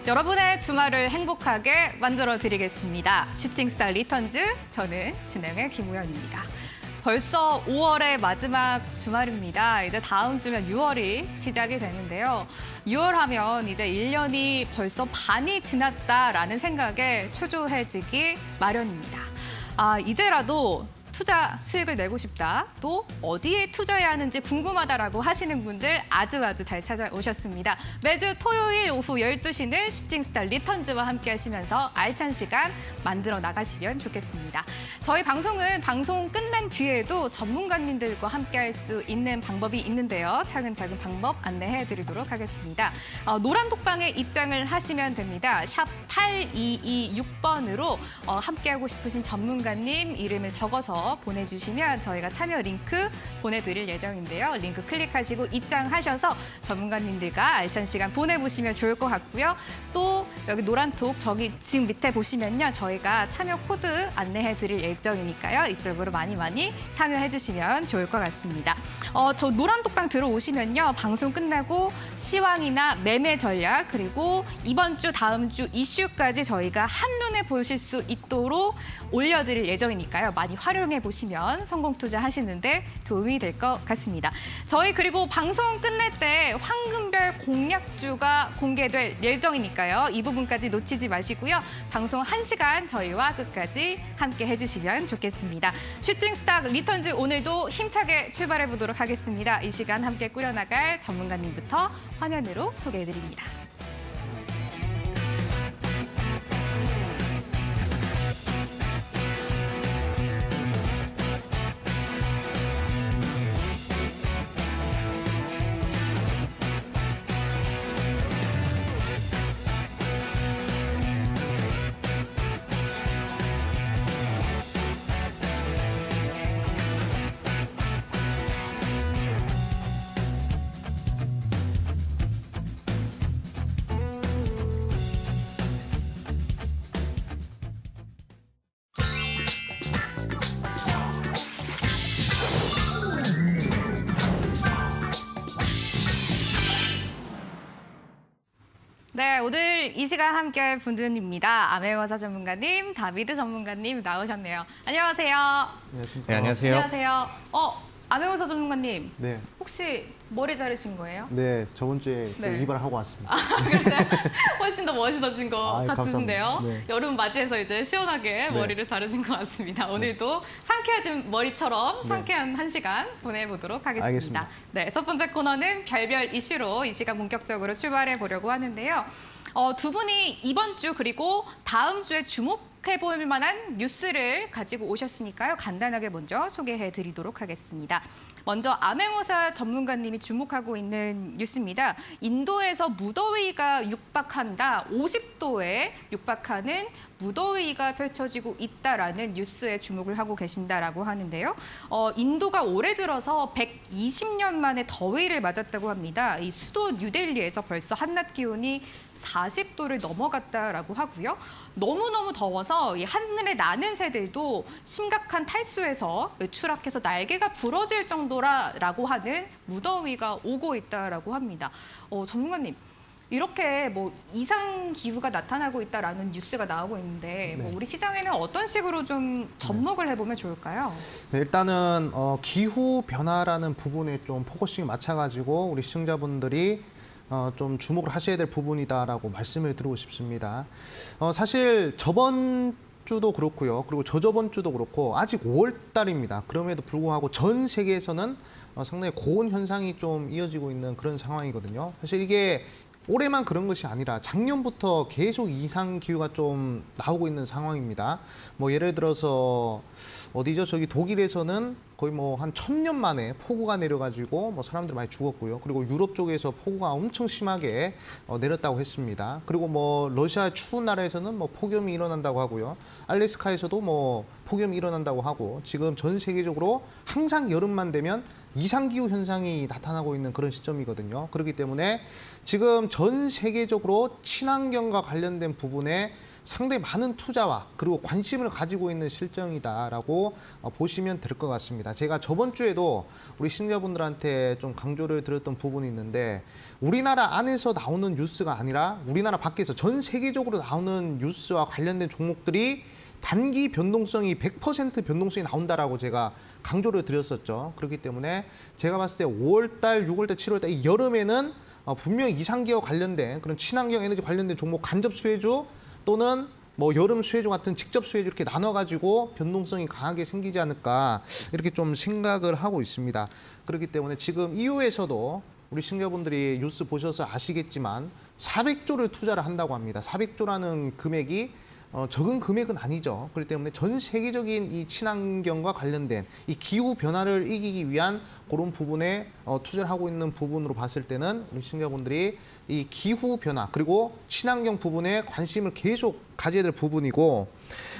여러분의 주말을 행복하게 만들어 드리겠습니다. 슈팅스타 리턴즈, 저는 진행의 김우현입니다. 벌써 5월의 마지막 주말입니다. 이제 다음 주면 6월이 시작이 되는데요. 6월 하면 이제 1년이 벌써 반이 지났다라는 생각에 초조해지기 마련입니다. 이제라도 투자 수익을 내고 싶다, 또 어디에 투자해야 하는지 궁금하다라고 하시는 분들 아주 잘 찾아오셨습니다. 매주 토요일 오후 12시는 슈팅스타 리턴즈와 함께 하시면서 알찬 시간 만들어 나가시면 좋겠습니다. 저희 방송은 방송 끝난 뒤에도 전문가님들과 함께 할 수 있는 방법이 있는데요. 차근차근 방법 안내해 드리도록 하겠습니다. 노란 독방에 입장을 하시면 됩니다. 샵 8226번으로 함께하고 싶으신 전문가님 이름을 적어서 보내주시면 저희가 참여 링크 보내드릴 예정인데요. 링크 클릭하시고 입장하셔서 전문가님들과 알찬 시간 보내보시면 좋을 것 같고요. 또 여기 노란톡 저기 지금 밑에 보시면요. 저희가 참여 코드 안내해드릴 예정이니까요. 이쪽으로 많이 참여해주시면 좋을 것 같습니다. 저 노란톡방 들어오시면요. 방송 끝나고 시황이나 매매 전략 그리고 이번 주 다음 주 이슈까지 저희가 한눈에 보실 수 있도록 올려드릴 예정이니까요. 많이 활용해 보시면 성공 투자하시는데 도움이 될 것 같습니다. 저희 그리고 방송 끝날 때 황금별 공략주가 공개될 예정이니까요. 이 부분까지 놓치지 마시고요. 방송 1시간 저희와 끝까지 함께 해주시면 좋겠습니다. 슈팅스타 리턴즈 오늘도 힘차게 출발해 보도록 하겠습니다. 이 시간 함께 꾸려나갈 전문가님부터 화면으로 소개해 드립니다. 네, 오늘 이 시간 함께할 분들입니다. 암행어사 전문가님, 다비드 전문가님 나오셨네요. 안녕하세요. 네, 안녕하세요. 안녕하세요. 암행어사 전문가님, 네, 혹시 머리 자르신 거예요? 네, 저번 주에 또 네. 이발을 하고 왔습니다. 그런데 훨씬 더 멋있어진 것 아이, 같으신데요. 감사합니다. 네. 여름 맞이해서 이제 시원하게 머리를 자르신 것 같습니다. 오늘도 상쾌해진 머리처럼 네. 상쾌한 1시간 보내보도록 하겠습니다. 알겠습니다. 네, 첫 번째 코너는 별별 이슈로 이 시간 본격적으로 출발해 보려고 하는데요. 두 분이 이번 주 그리고 다음 주에 주목해볼 만한 뉴스를 가지고 오셨으니까요. 간단하게 먼저 소개해 드리도록 하겠습니다. 먼저 암행어사 전문가님이 주목하고 있는 뉴스입니다. 인도에서 무더위가 육박한다. 50도에 육박하는 무더위가 펼쳐지고 있다라는 뉴스에 주목을 하고 계신다라고 하는데요. 인도가 올해 들어서 120년 만에 더위를 맞았다고 합니다. 이 수도 뉴델리에서 벌써 한낮 기온이 40도를 넘어갔다라고 하고요. 너무너무 더워서 이 하늘에 나는 새들도 심각한 탈수에서 추락해서 날개가 부러질 정도라고 하는 무더위가 오고 있다라고 합니다. 전문가님, 이렇게 뭐 이상 기후가 나타나고 있다라는 뉴스가 나오고 있는데 뭐 우리 시장에는 어떤 식으로 좀 접목을 해보면 좋을까요? 네, 일단은 기후 변화라는 부분에 좀 포커싱을 맞춰가지고 우리 시청자분들이 좀 주목을 하셔야 될 부분이다라고 말씀을 드리고 싶습니다. 사실 저번 주도 그렇고요. 그리고 저저번 주도 그렇고 아직 5월 달입니다. 그럼에도 불구하고 전 세계에서는 상당히 고온 현상이 좀 이어지고 있는 그런 상황이거든요. 사실 이게 올해만 그런 것이 아니라 작년부터 계속 이상 기후가 좀 나오고 있는 상황입니다. 뭐 예를 들어서 어디죠? 저기 독일에서는 거의 뭐 한 1000년 만에 폭우가 내려가지고 뭐 사람들 많이 죽었고요. 그리고 유럽 쪽에서 폭우가 엄청 심하게 내렸다고 했습니다. 그리고 뭐 러시아 추운 나라에서는 뭐 폭염이 일어난다고 하고요. 알래스카에서도 뭐 폭염이 일어난다고 하고 지금 전 세계적으로 항상 여름만 되면 이상기후 현상이 나타나고 있는 그런 시점이거든요. 그렇기 때문에 지금 전 세계적으로 친환경과 관련된 부분에 상당히 많은 투자와 그리고 관심을 가지고 있는 실정이다라고 보시면 될 것 같습니다. 제가 저번 주에도 우리 시청자분들한테 좀 강조를 드렸던 부분이 있는데 우리나라 안에서 나오는 뉴스가 아니라 우리나라 밖에서 전 세계적으로 나오는 뉴스와 관련된 종목들이 단기 변동성이 100% 변동성이 나온다라고 제가 강조를 드렸었죠. 그렇기 때문에 제가 봤을 때 5월달, 6월달, 7월달 이 여름에는 분명히 이상기업 관련된 그런 친환경 에너지 관련된 종목 간접 수혜주 또는 뭐 여름 수혜주 같은 직접 수혜주 이렇게 나눠가지고 변동성이 강하게 생기지 않을까 이렇게 좀 생각을 하고 있습니다. 그렇기 때문에 지금 이후에서도 우리 시청자분들이 뉴스 보셔서 아시겠지만 400조를 투자를 한다고 합니다. 400조라는 금액이 적은 금액은 아니죠. 그렇기 때문에 전 세계적인 이 친환경과 관련된 이 기후 변화를 이기기 위한 그런 부분에 투자를 하고 있는 부분으로 봤을 때는 우리 시청자분들이 이 기후 변화 그리고 친환경 부분에 관심을 계속 가져야 될 부분이고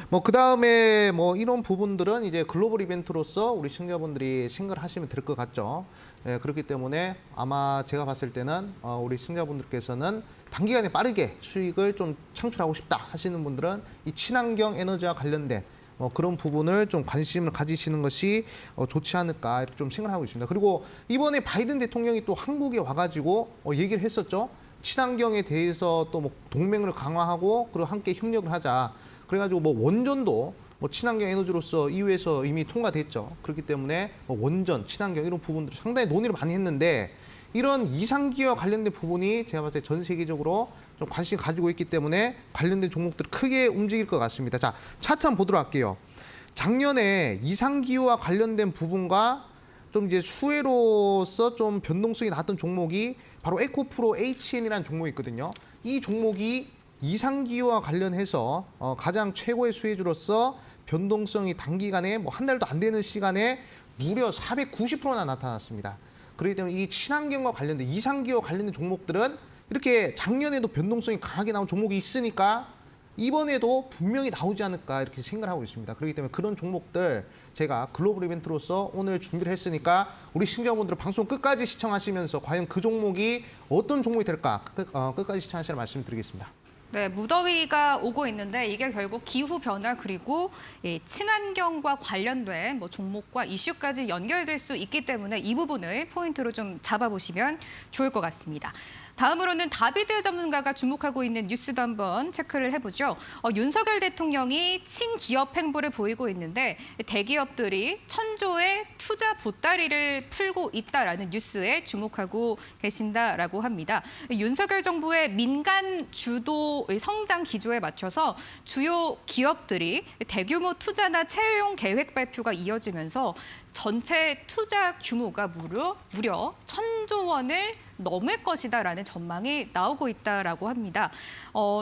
뭐 그다음에 뭐 이런 부분들은 이제 글로벌 이벤트로서 우리 시청자분들이 생각을 하시면 될 것 같죠. 예, 그렇기 때문에 아마 제가 봤을 때는 우리 시청자분들께서는 단기간에 빠르게 수익을 좀 창출하고 싶다 하시는 분들은 이 친환경 에너지와 관련된 그런 부분을 좀 관심을 가지시는 것이 좋지 않을까 이렇게 좀 생각을 하고 있습니다. 그리고 이번에 바이든 대통령이 또 한국에 와가지고 얘기를 했었죠. 친환경에 대해서 또 뭐 동맹을 강화하고 그리고 함께 협력을 하자. 그래가지고 뭐 원전도 뭐 친환경 에너지로서 EU에서 이미 통과됐죠. 그렇기 때문에 뭐 원전, 친환경 이런 부분들 상당히 논의를 많이 했는데 이런 이상기업와 관련된 부분이 제가 봤을 때 전 세계적으로 좀 관심 가지고 있기 때문에 관련된 종목들 크게 움직일 것 같습니다. 자, 차트 한번 보도록 할게요. 작년에 이상기후와 관련된 부분과 좀 이제 수혜로서 좀 변동성이 나왔던 종목이 바로 에코프로 HN이라는 종목이 있거든요. 이 종목이 이상기후와 관련해서 가장 최고의 수혜주로서 변동성이 단기간에 뭐 한 달도 안 되는 시간에 무려 490%나 나타났습니다. 그렇기 때문에 이 친환경과 관련된 이상기후와 관련된 종목들은 이렇게 작년에도 변동성이 강하게 나온 종목이 있으니까 이번에도 분명히 나오지 않을까 이렇게 생각을 하고 있습니다. 그렇기 때문에 그런 종목들 제가 글로벌 이벤트로서 오늘 준비를 했으니까 우리 시청자분들 방송 끝까지 시청하시면서 과연 그 종목이 어떤 종목이 될까 끝까지 시청하시라 말씀드리겠습니다. 네, 무더위가 오고 있는데 이게 결국 기후 변화 그리고 친환경과 관련된 뭐 종목과 이슈까지 연결될 수 있기 때문에 이 부분을 포인트로 좀 잡아보시면 좋을 것 같습니다. 다음으로는 다비드 전문가가 주목하고 있는 뉴스도 한번 체크를 해보죠. 윤석열 대통령이 친기업 행보를 보이고 있는데 대기업들이 천조의 투자 보따리를 풀고 있다라는 뉴스에 주목하고 계신다라고 합니다. 윤석열 정부의 민간 주도의 성장 기조에 맞춰서 주요 기업들이 대규모 투자나 채용 계획 발표가 이어지면서 전체 투자 규모가 무려 1,000조 원을 넘을 것이다라는 전망이 나오고 있다라고 합니다.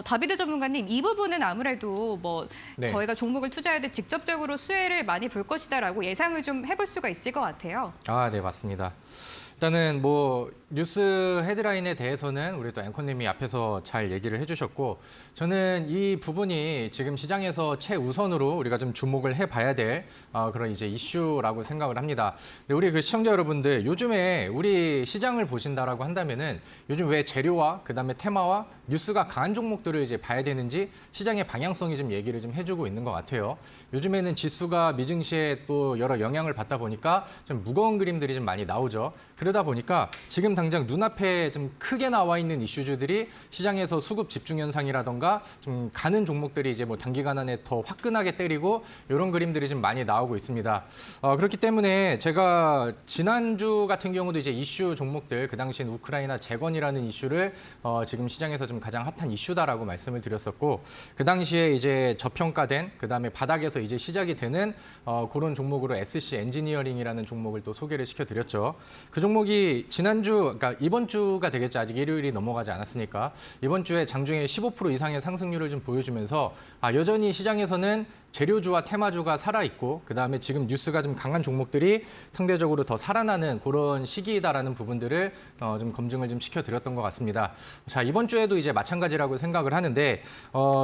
다비드 전문가님, 이 부분은 아무래도 뭐 네. 저희가 종목을 투자할 때 직접적으로 수혜를 많이 볼 것이다라고 예상을 좀 해볼 수가 있을 것 같아요. 네, 맞습니다. 일단은 뭐 뉴스 헤드라인에 대해서는 우리 또 앵커님이 앞에서 잘 얘기를 해주셨고 저는 이 부분이 지금 시장에서 최우선으로 우리가 좀 주목을 해봐야 될 그런 이제 이슈라고 생각을 합니다. 근데 우리 그 시청자 여러분들 요즘에 우리 시장을 보신다라고 한다면은 요즘 왜 재료와 그다음에 테마와 뉴스가 강한 종목들을 이제 봐야 되는지 시장의 방향성이 좀 얘기를 좀 해주고 있는 것 같아요. 요즘에는 지수가 미증시에 또 여러 영향을 받다 보니까 좀 무거운 그림들이 좀 많이 나오죠. 그러다 보니까 지금 당장 눈앞에 좀 크게 나와 있는 이슈주들이 시장에서 수급 집중 현상이라던가 좀 가는 종목들이 이제 뭐 단기간 안에 더 화끈하게 때리고 이런 그림들이 좀 많이 나오고 있습니다. 그렇기 때문에 제가 지난주 같은 경우도 이제 이슈 종목들 그 당시엔 우크라이나 재건이라는 이슈를 지금 시장에서 좀 가장 핫한 이슈다라고 말씀을 드렸었고 그 당시에 이제 저평가된 그다음에 바닥에서 이제 시작이 되는 그런 종목으로 SC 엔지니어링이라는 종목을 또 소개를 시켜드렸죠. 그 종목이 지난주, 그러니까 이번 주가 되겠죠. 아직 일요일이 넘어가지 않았으니까. 이번 주에 장중에 15% 이상의 상승률을 좀 보여주면서 여전히 시장에서는 재료주와 테마주가 살아있고 그다음에 지금 뉴스가 좀 강한 종목들이 상대적으로 더 살아나는 그런 시기이다라는 부분들을 좀 검증을 좀 시켜드렸던 것 같습니다. 자, 이번 주에도 이제 이제 마찬가지라고 생각을 하는데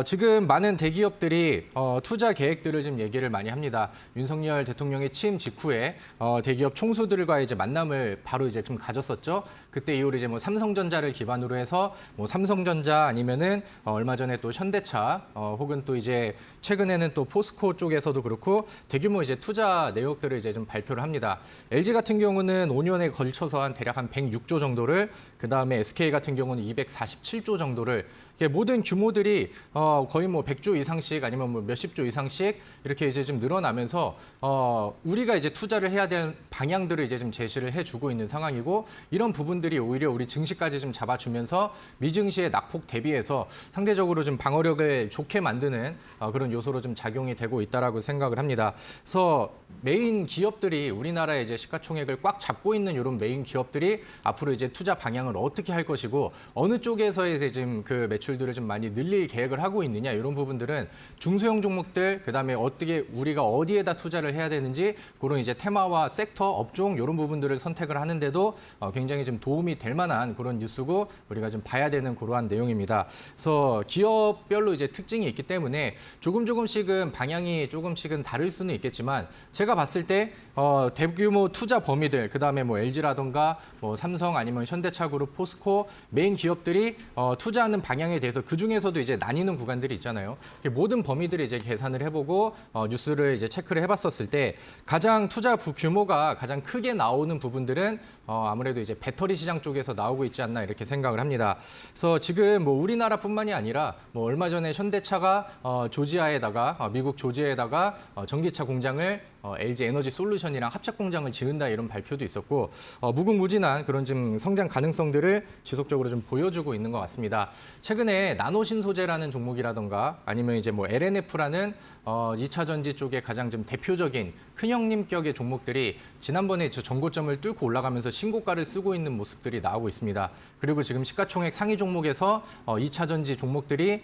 지금 많은 대기업들이 투자 계획들을 좀 얘기를 많이 합니다. 윤석열 대통령의 취임 직후에 대기업 총수들과 이제 만남을 바로 이제 좀 가졌었죠. 그때 이후로 이제 뭐 삼성전자를 기반으로 해서 뭐 삼성전자 아니면은 얼마 전에 또 현대차 혹은 또 이제 최근에는 또 포스코 쪽에서도 그렇고 대규모 이제 투자 내역들을 이제 좀 발표를 합니다. LG 같은 경우는 5년에 걸쳐서 한 대략 한 106조 정도를, 그 다음에 SK 같은 경우는 247조 정도를, 모든 규모들이 거의 뭐 100조 이상씩 아니면 뭐 몇십 조 이상씩 이렇게 이제 좀 늘어나면서 우리가 이제 투자를 해야 되는 방향들을 이제 좀 제시를 해주고 있는 상황이고, 이런 부분들이 오히려 우리 증시까지 좀 잡아주면서 미증시의 낙폭 대비해서 상대적으로 좀 방어력을 좋게 만드는 그런 요소로 좀 작용이 되고 있다라고 생각을 합니다. 그래서 메인 기업들이 우리나라의 이제 시가총액을 꽉 잡고 있는 이런 메인 기업들이 앞으로 이제 투자 방향을 어떻게 할 것이고 어느 쪽에서의 이제 지금 그 매출들을 좀 많이 늘릴 계획을 하고 있느냐, 이런 부분들은 중소형 종목들, 그다음에 어떻게 우리가 어디에다 투자를 해야 되는지 그런 이제 테마와 섹터, 업종 이런 부분들을 선택을 하는데도 굉장히 좀 도움이 될 만한 그런 뉴스고 우리가 좀 봐야 되는 그러한 내용입니다. 그래서 기업별로 이제 특징이 있기 때문에 조금씩은 방향이 조금씩은 다를 수는 있겠지만 제가 봤을 때 대규모 투자 범위들, 그다음에 뭐 LG라던가 뭐 삼성 아니면 현대차그룹, 포스코 메인 기업들이 투자하는 방향에 대해서 그 중에서도 이제 나뉘는 구간들이 있잖아요. 모든 범위들이 이제 계산을 해보고 뉴스를 이제 체크를 해봤었을 때 가장 투자 규모가 가장 크게 나오는 부분들은 아무래도 이제 배터리 시장 쪽에서 나오고 있지 않나 이렇게 생각을 합니다. 그래서 지금 뭐 우리나라뿐만이 아니라 뭐 얼마 전에 현대차가 조지아에다가 미국 조지아에다가 전기차 공장을 LG 에너지 솔루션이랑 합작 공장을 지은다, 이런 발표도 있었고 무궁무진한 그런 좀 성장 가능성들을 지속적으로 좀 보여주고 있는 것 같습니다. 최근에 나노신소재라는 종목이라던가 아니면 이제 뭐 LNF라는 2차 전지 쪽에 가장 좀 대표적인 큰 형님격의 종목들이 지난번에 저 전고점을 뚫고 올라가면서 신고가를 쓰고 있는 모습들이 나오고 있습니다. 그리고 지금 시가총액 상위 종목에서 2차 전지 종목들이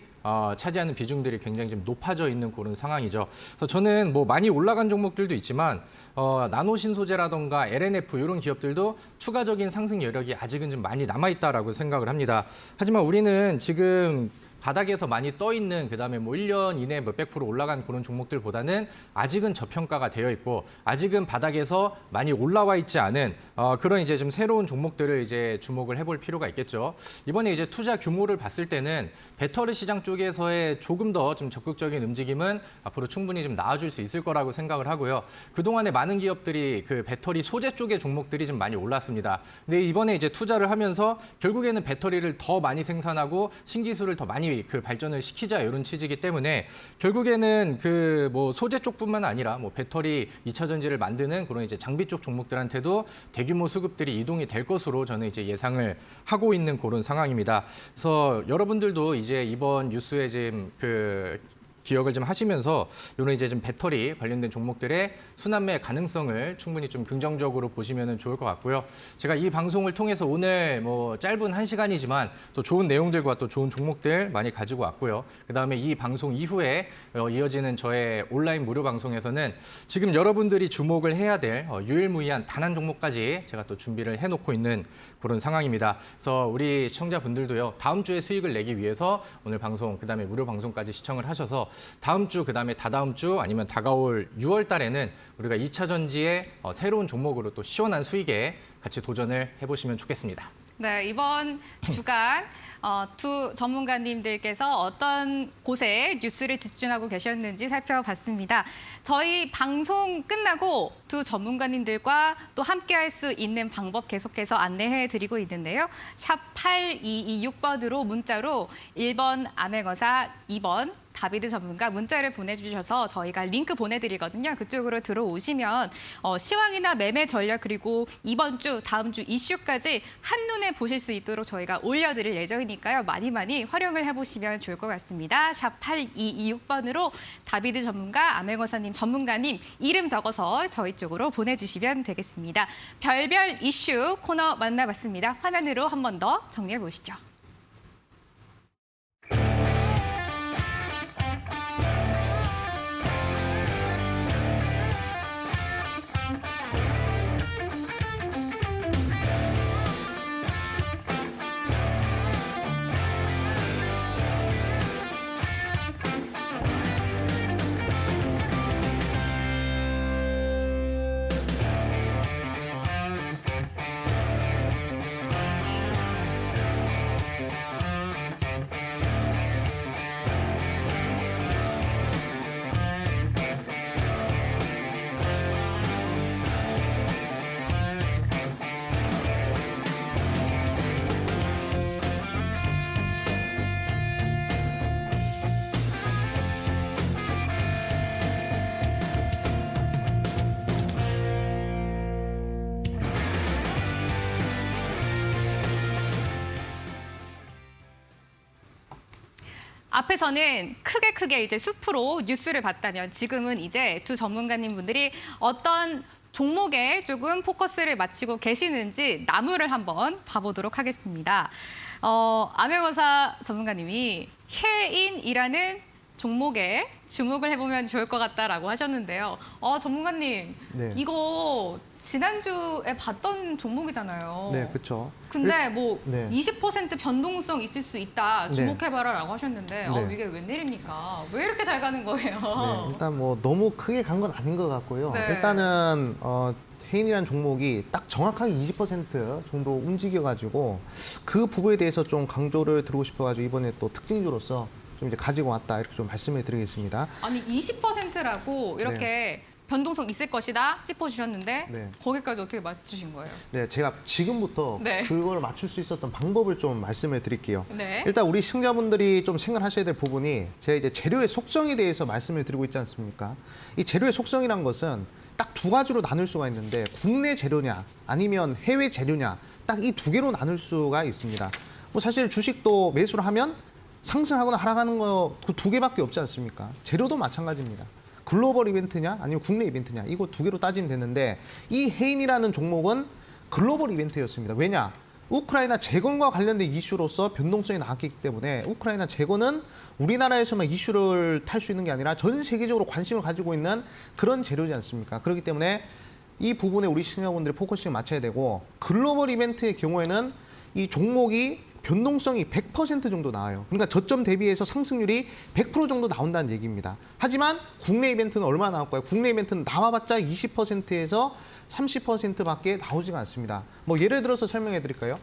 차지하는 비중들이 굉장히 좀 높아져 있는 그런 상황이죠. 그래서 저는 뭐 많이 올라간 종목들도 있지만 나노신소재라던가 LNF 이런 기업들도 추가적인 상승 여력이 아직은 좀 많이 남아있다라고 생각을 합니다. 하지만 우리는 지금 바닥에서 많이 떠 있는, 그다음에 뭐 1년 이내 몇백 프로 올라간 그런 종목들보다는 아직은 저평가가 되어 있고 아직은 바닥에서 많이 올라와 있지 않은 그런 이제 좀 새로운 종목들을 이제 주목을 해볼 필요가 있겠죠. 이번에 이제 투자 규모를 봤을 때는 배터리 시장 쪽에서의 조금 더 좀 적극적인 움직임은 앞으로 충분히 좀 나아질 수 있을 거라고 생각을 하고요. 그동안에 많은 기업들이 그 배터리 소재 쪽의 종목들이 좀 많이 올랐습니다. 근데 이번에 이제 투자를 하면서 결국에는 배터리를 더 많이 생산하고 신기술을 더 많이 그 발전을 시키자, 이런 취지이기 때문에 결국에는 그 뭐 소재 쪽뿐만 아니라 뭐 배터리 2차 전지를 만드는 그런 이제 장비 쪽 종목들한테도 대규모 수급들이 이동이 될 것으로 저는 이제 예상을 하고 있는 그런 상황입니다. 그래서 여러분들도 이제 이번 뉴스에 지금 그 기억을 좀 하시면서 이런 이제 좀 배터리 관련된 종목들의 순환매 가능성을 충분히 좀 긍정적으로 보시면 좋을 것 같고요. 제가 이 방송을 통해서 오늘 뭐 짧은 1시간이지만 또 좋은 내용들과 또 좋은 종목들 많이 가지고 왔고요. 그다음에 이 방송 이후에 이어지는 저의 온라인 무료 방송에서는 지금 여러분들이 주목을 해야 될 유일무이한 단 한 종목까지 제가 또 준비를 해놓고 있는 그런 상황입니다. 그래서 우리 시청자분들도요, 다음 주에 수익을 내기 위해서 오늘 방송, 그다음에 무료 방송까지 시청을 하셔서 다음 주, 그다음에 다다음 주 아니면 다가올 6월 달에는 우리가 2차 전지의 새로운 종목으로 또 시원한 수익에 같이 도전을 해보시면 좋겠습니다. 네, 이번 주간 두 전문가님들께서 어떤 곳에 뉴스를 집중하고 계셨는지 살펴봤습니다. 저희 방송 끝나고 두 전문가님들과 또 함께할 수 있는 방법 계속해서 안내해드리고 있는데요. 샵 8226번으로 문자로 1번 암행어사, 2번 다비드 전문가 문자를 보내주셔서 저희가 링크 보내드리거든요. 그쪽으로 들어오시면 시황이나 매매 전략, 그리고 이번 주, 다음 주 이슈까지 한눈에 보실 수 있도록 저희가 올려드릴 예정이니까요. 많이 활용을 해보시면 좋을 것 같습니다. 샵 8226번으로 다비드 전문가, 암행어사님 전문가님 이름 적어서 저희 쪽으로 보내주시면 되겠습니다. 별별 이슈 코너 만나봤습니다. 화면으로 한 번 더 정리해 보시죠. 앞에서는 크게 이제 숲으로 뉴스를 봤다면 지금은 이제 두 전문가님 분들이 어떤 종목에 조금 포커스를 맞추고 계시는지 나무를 한번 봐보도록 하겠습니다. 암행어사 전문가님이 해인이라는 종목에 주목을 해보면 좋을 것 같다라고 하셨는데요. 전문가님, 네. 이거 지난주에 봤던 종목이잖아요. 네, 그렇죠. 근데 뭐 네. 20% 변동성 있을 수 있다, 네. 주목해봐라라고 하셨는데 네. 이게 웬일입니까? 왜 이렇게 잘 가는 거예요? 네, 일단 뭐 너무 크게 간 건 아닌 것 같고요. 네. 일단은 해인이라는 종목이 딱 정확하게 20% 정도 움직여가지고 그 부분에 대해서 좀 강조를 드리고 싶어가지고 이번에 또 특징주로서 좀 이제 가지고 왔다 이렇게 좀 말씀을 드리겠습니다. 아니 20%라고 이렇게 변동성 있을 것이다 짚어주셨는데 네. 거기까지 어떻게 맞추신 거예요? 네, 제가 지금부터 네. 그걸 맞출 수 있었던 방법을 좀 말씀을 드릴게요. 네. 일단 우리 시청자분들이 좀 생각하셔야 될 부분이 제가 이제 재료의 속성에 대해서 말씀을 드리고 있지 않습니까? 이 재료의 속성이란 것은 딱 두 가지로 나눌 수가 있는데 국내 재료냐 아니면 해외 재료냐 딱 이 두 개로 나눌 수가 있습니다. 뭐 사실 주식도 매수를 하면 상승하거나 하락하는 거 그 두 개밖에 없지 않습니까? 재료도 마찬가지입니다. 글로벌 이벤트냐 아니면 국내 이벤트냐 이거 두 개로 따지면 되는데 이 해인이라는 종목은 글로벌 이벤트였습니다. 왜냐? 우크라이나 재건과 관련된 이슈로서 변동성이 나왔기 때문에 우크라이나 재건은 우리나라에서만 이슈를 탈 수 있는 게 아니라 전 세계적으로 관심을 가지고 있는 그런 재료지 않습니까? 그렇기 때문에 이 부분에 우리 시청자분들이 포커싱을 맞춰야 되고 글로벌 이벤트의 경우에는 이 종목이 변동성이 100% 정도 나와요. 그러니까 저점 대비해서 상승률이 100% 정도 나온다는 얘기입니다. 하지만 국내 이벤트는 얼마나 나올까요? 국내 이벤트는 나와봤자 20%에서 30%밖에 나오지가 않습니다. 뭐 예를 들어서 설명해 드릴까요?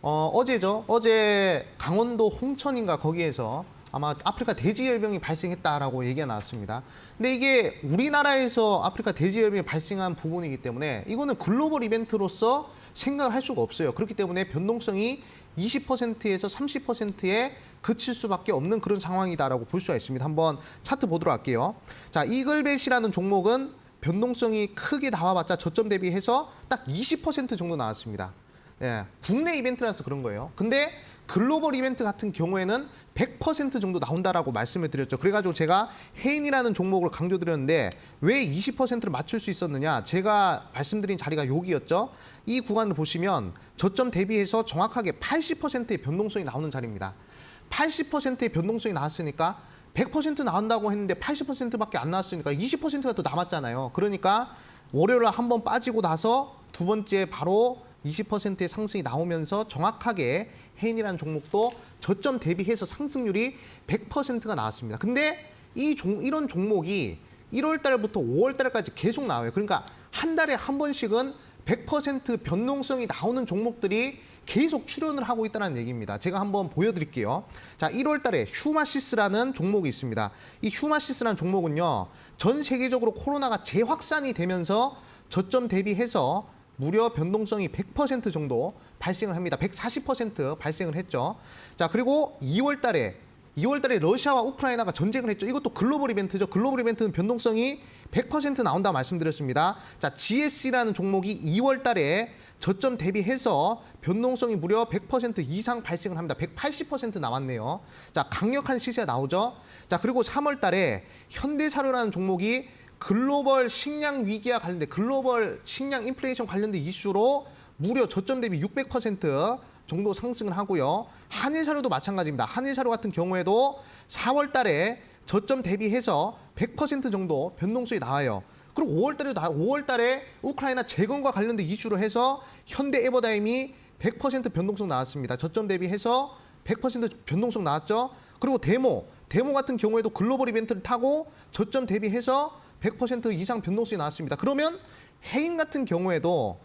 어제죠. 어제 강원도 홍천인가 거기에서 아마 아프리카 돼지열병이 발생했다라고 얘기가 나왔습니다. 근데 이게 우리나라에서 아프리카 돼지열병이 발생한 부분이기 때문에 이거는 글로벌 이벤트로서 생각을 할 수가 없어요. 그렇기 때문에 변동성이 20%에서 30%에 그칠 수밖에 없는 그런 상황이다라고 볼 수가 있습니다. 한번 차트 보도록 할게요. 자, 이글벳이라는 종목은 변동성이 크게 나와봤자 저점 대비해서 딱 20% 정도 나왔습니다. 예, 국내 이벤트라서 그런 거예요. 근데 글로벌 이벤트 같은 경우에는 100% 정도 나온다라고 말씀을 드렸죠. 그래가지고 제가 해인이라는 종목을 강조드렸는데 왜 20%를 맞출 수 있었느냐? 제가 말씀드린 자리가 여기였죠. 이 구간을 보시면 저점 대비해서 정확하게 80%의 변동성이 나오는 자리입니다. 80%의 변동성이 나왔으니까 100% 나온다고 했는데 80%밖에 안 나왔으니까 20%가 더 남았잖아요. 그러니까 월요일 날 한번 빠지고 나서 두 번째 바로 20%의 상승이 나오면서 정확하게 해인이라는 종목도 저점 대비해서 상승률이 100%가 나왔습니다. 근데 이런 종목이 1월 달부터 5월 달까지 계속 나와요. 그러니까 한 달에 한 번씩은 100% 변동성이 나오는 종목들이 계속 출현을 하고 있다는 얘기입니다. 제가 한번 보여드릴게요. 자, 1월 달에 휴마시스라는 종목이 있습니다. 이 휴마시스라는 종목은요, 전 세계적으로 코로나가 재확산이 되면서 저점 대비해서 무려 변동성이 100% 정도 발생을 합니다. 140% 발생을 했죠. 자, 그리고 2월 달에 러시아와 우크라이나가 전쟁을 했죠. 이것도 글로벌 이벤트죠. 글로벌 이벤트는 변동성이 100% 나온다 말씀드렸습니다. 자, GS라는 종목이 2월 달에 저점 대비해서 변동성이 무려 100% 이상 발생을 합니다. 180% 나왔네요. 자, 강력한 시세가 나오죠. 자, 그리고 3월 달에 현대사료라는 종목이 글로벌 식량 위기와 관련된 글로벌 식량 인플레이션 관련된 이슈로 무려 저점 대비 600% 정도 상승을 하고요. 한일사료도 마찬가지입니다. 한일사료 같은 경우에도 4월 달에 저점 대비해서 100% 정도 변동성이 나와요. 그리고 5월 달에 우크라이나 재건과 관련된 이슈로 해서 현대 에버다임이 100% 변동성 나왔습니다. 저점 대비해서 100% 변동성 나왔죠. 그리고 데모 같은 경우에도 글로벌 이벤트를 타고 저점 대비해서 100% 이상 변동성이 나왔습니다. 그러면 해인 같은 경우에도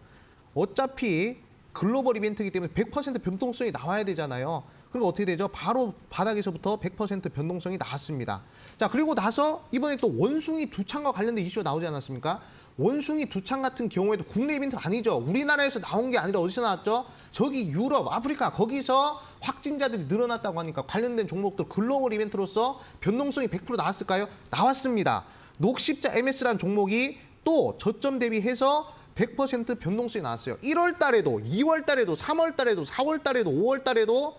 어차피 글로벌 이벤트이기 때문에 100% 변동성이 나와야 되잖아요. 그리고 어떻게 되죠? 바로 바닥에서부터 100% 변동성이 나왔습니다. 자, 그리고 나서 이번에 또 원숭이 두창과 관련된 이슈가 나오지 않았습니까? 원숭이 두창 같은 경우에도 국내 이벤트 아니죠. 우리나라에서 나온 게 아니라 어디서 나왔죠? 저기 유럽, 아프리카 거기서 확진자들이 늘어났다고 하니까 관련된 종목들 글로벌 이벤트로서 변동성이 100% 나왔을까요? 나왔습니다. 녹십자 MS라는 종목이 또 저점 대비해서 100% 변동성이 나왔어요. 1월 달에도, 2월 달에도, 3월 달에도, 4월 달에도, 5월 달에도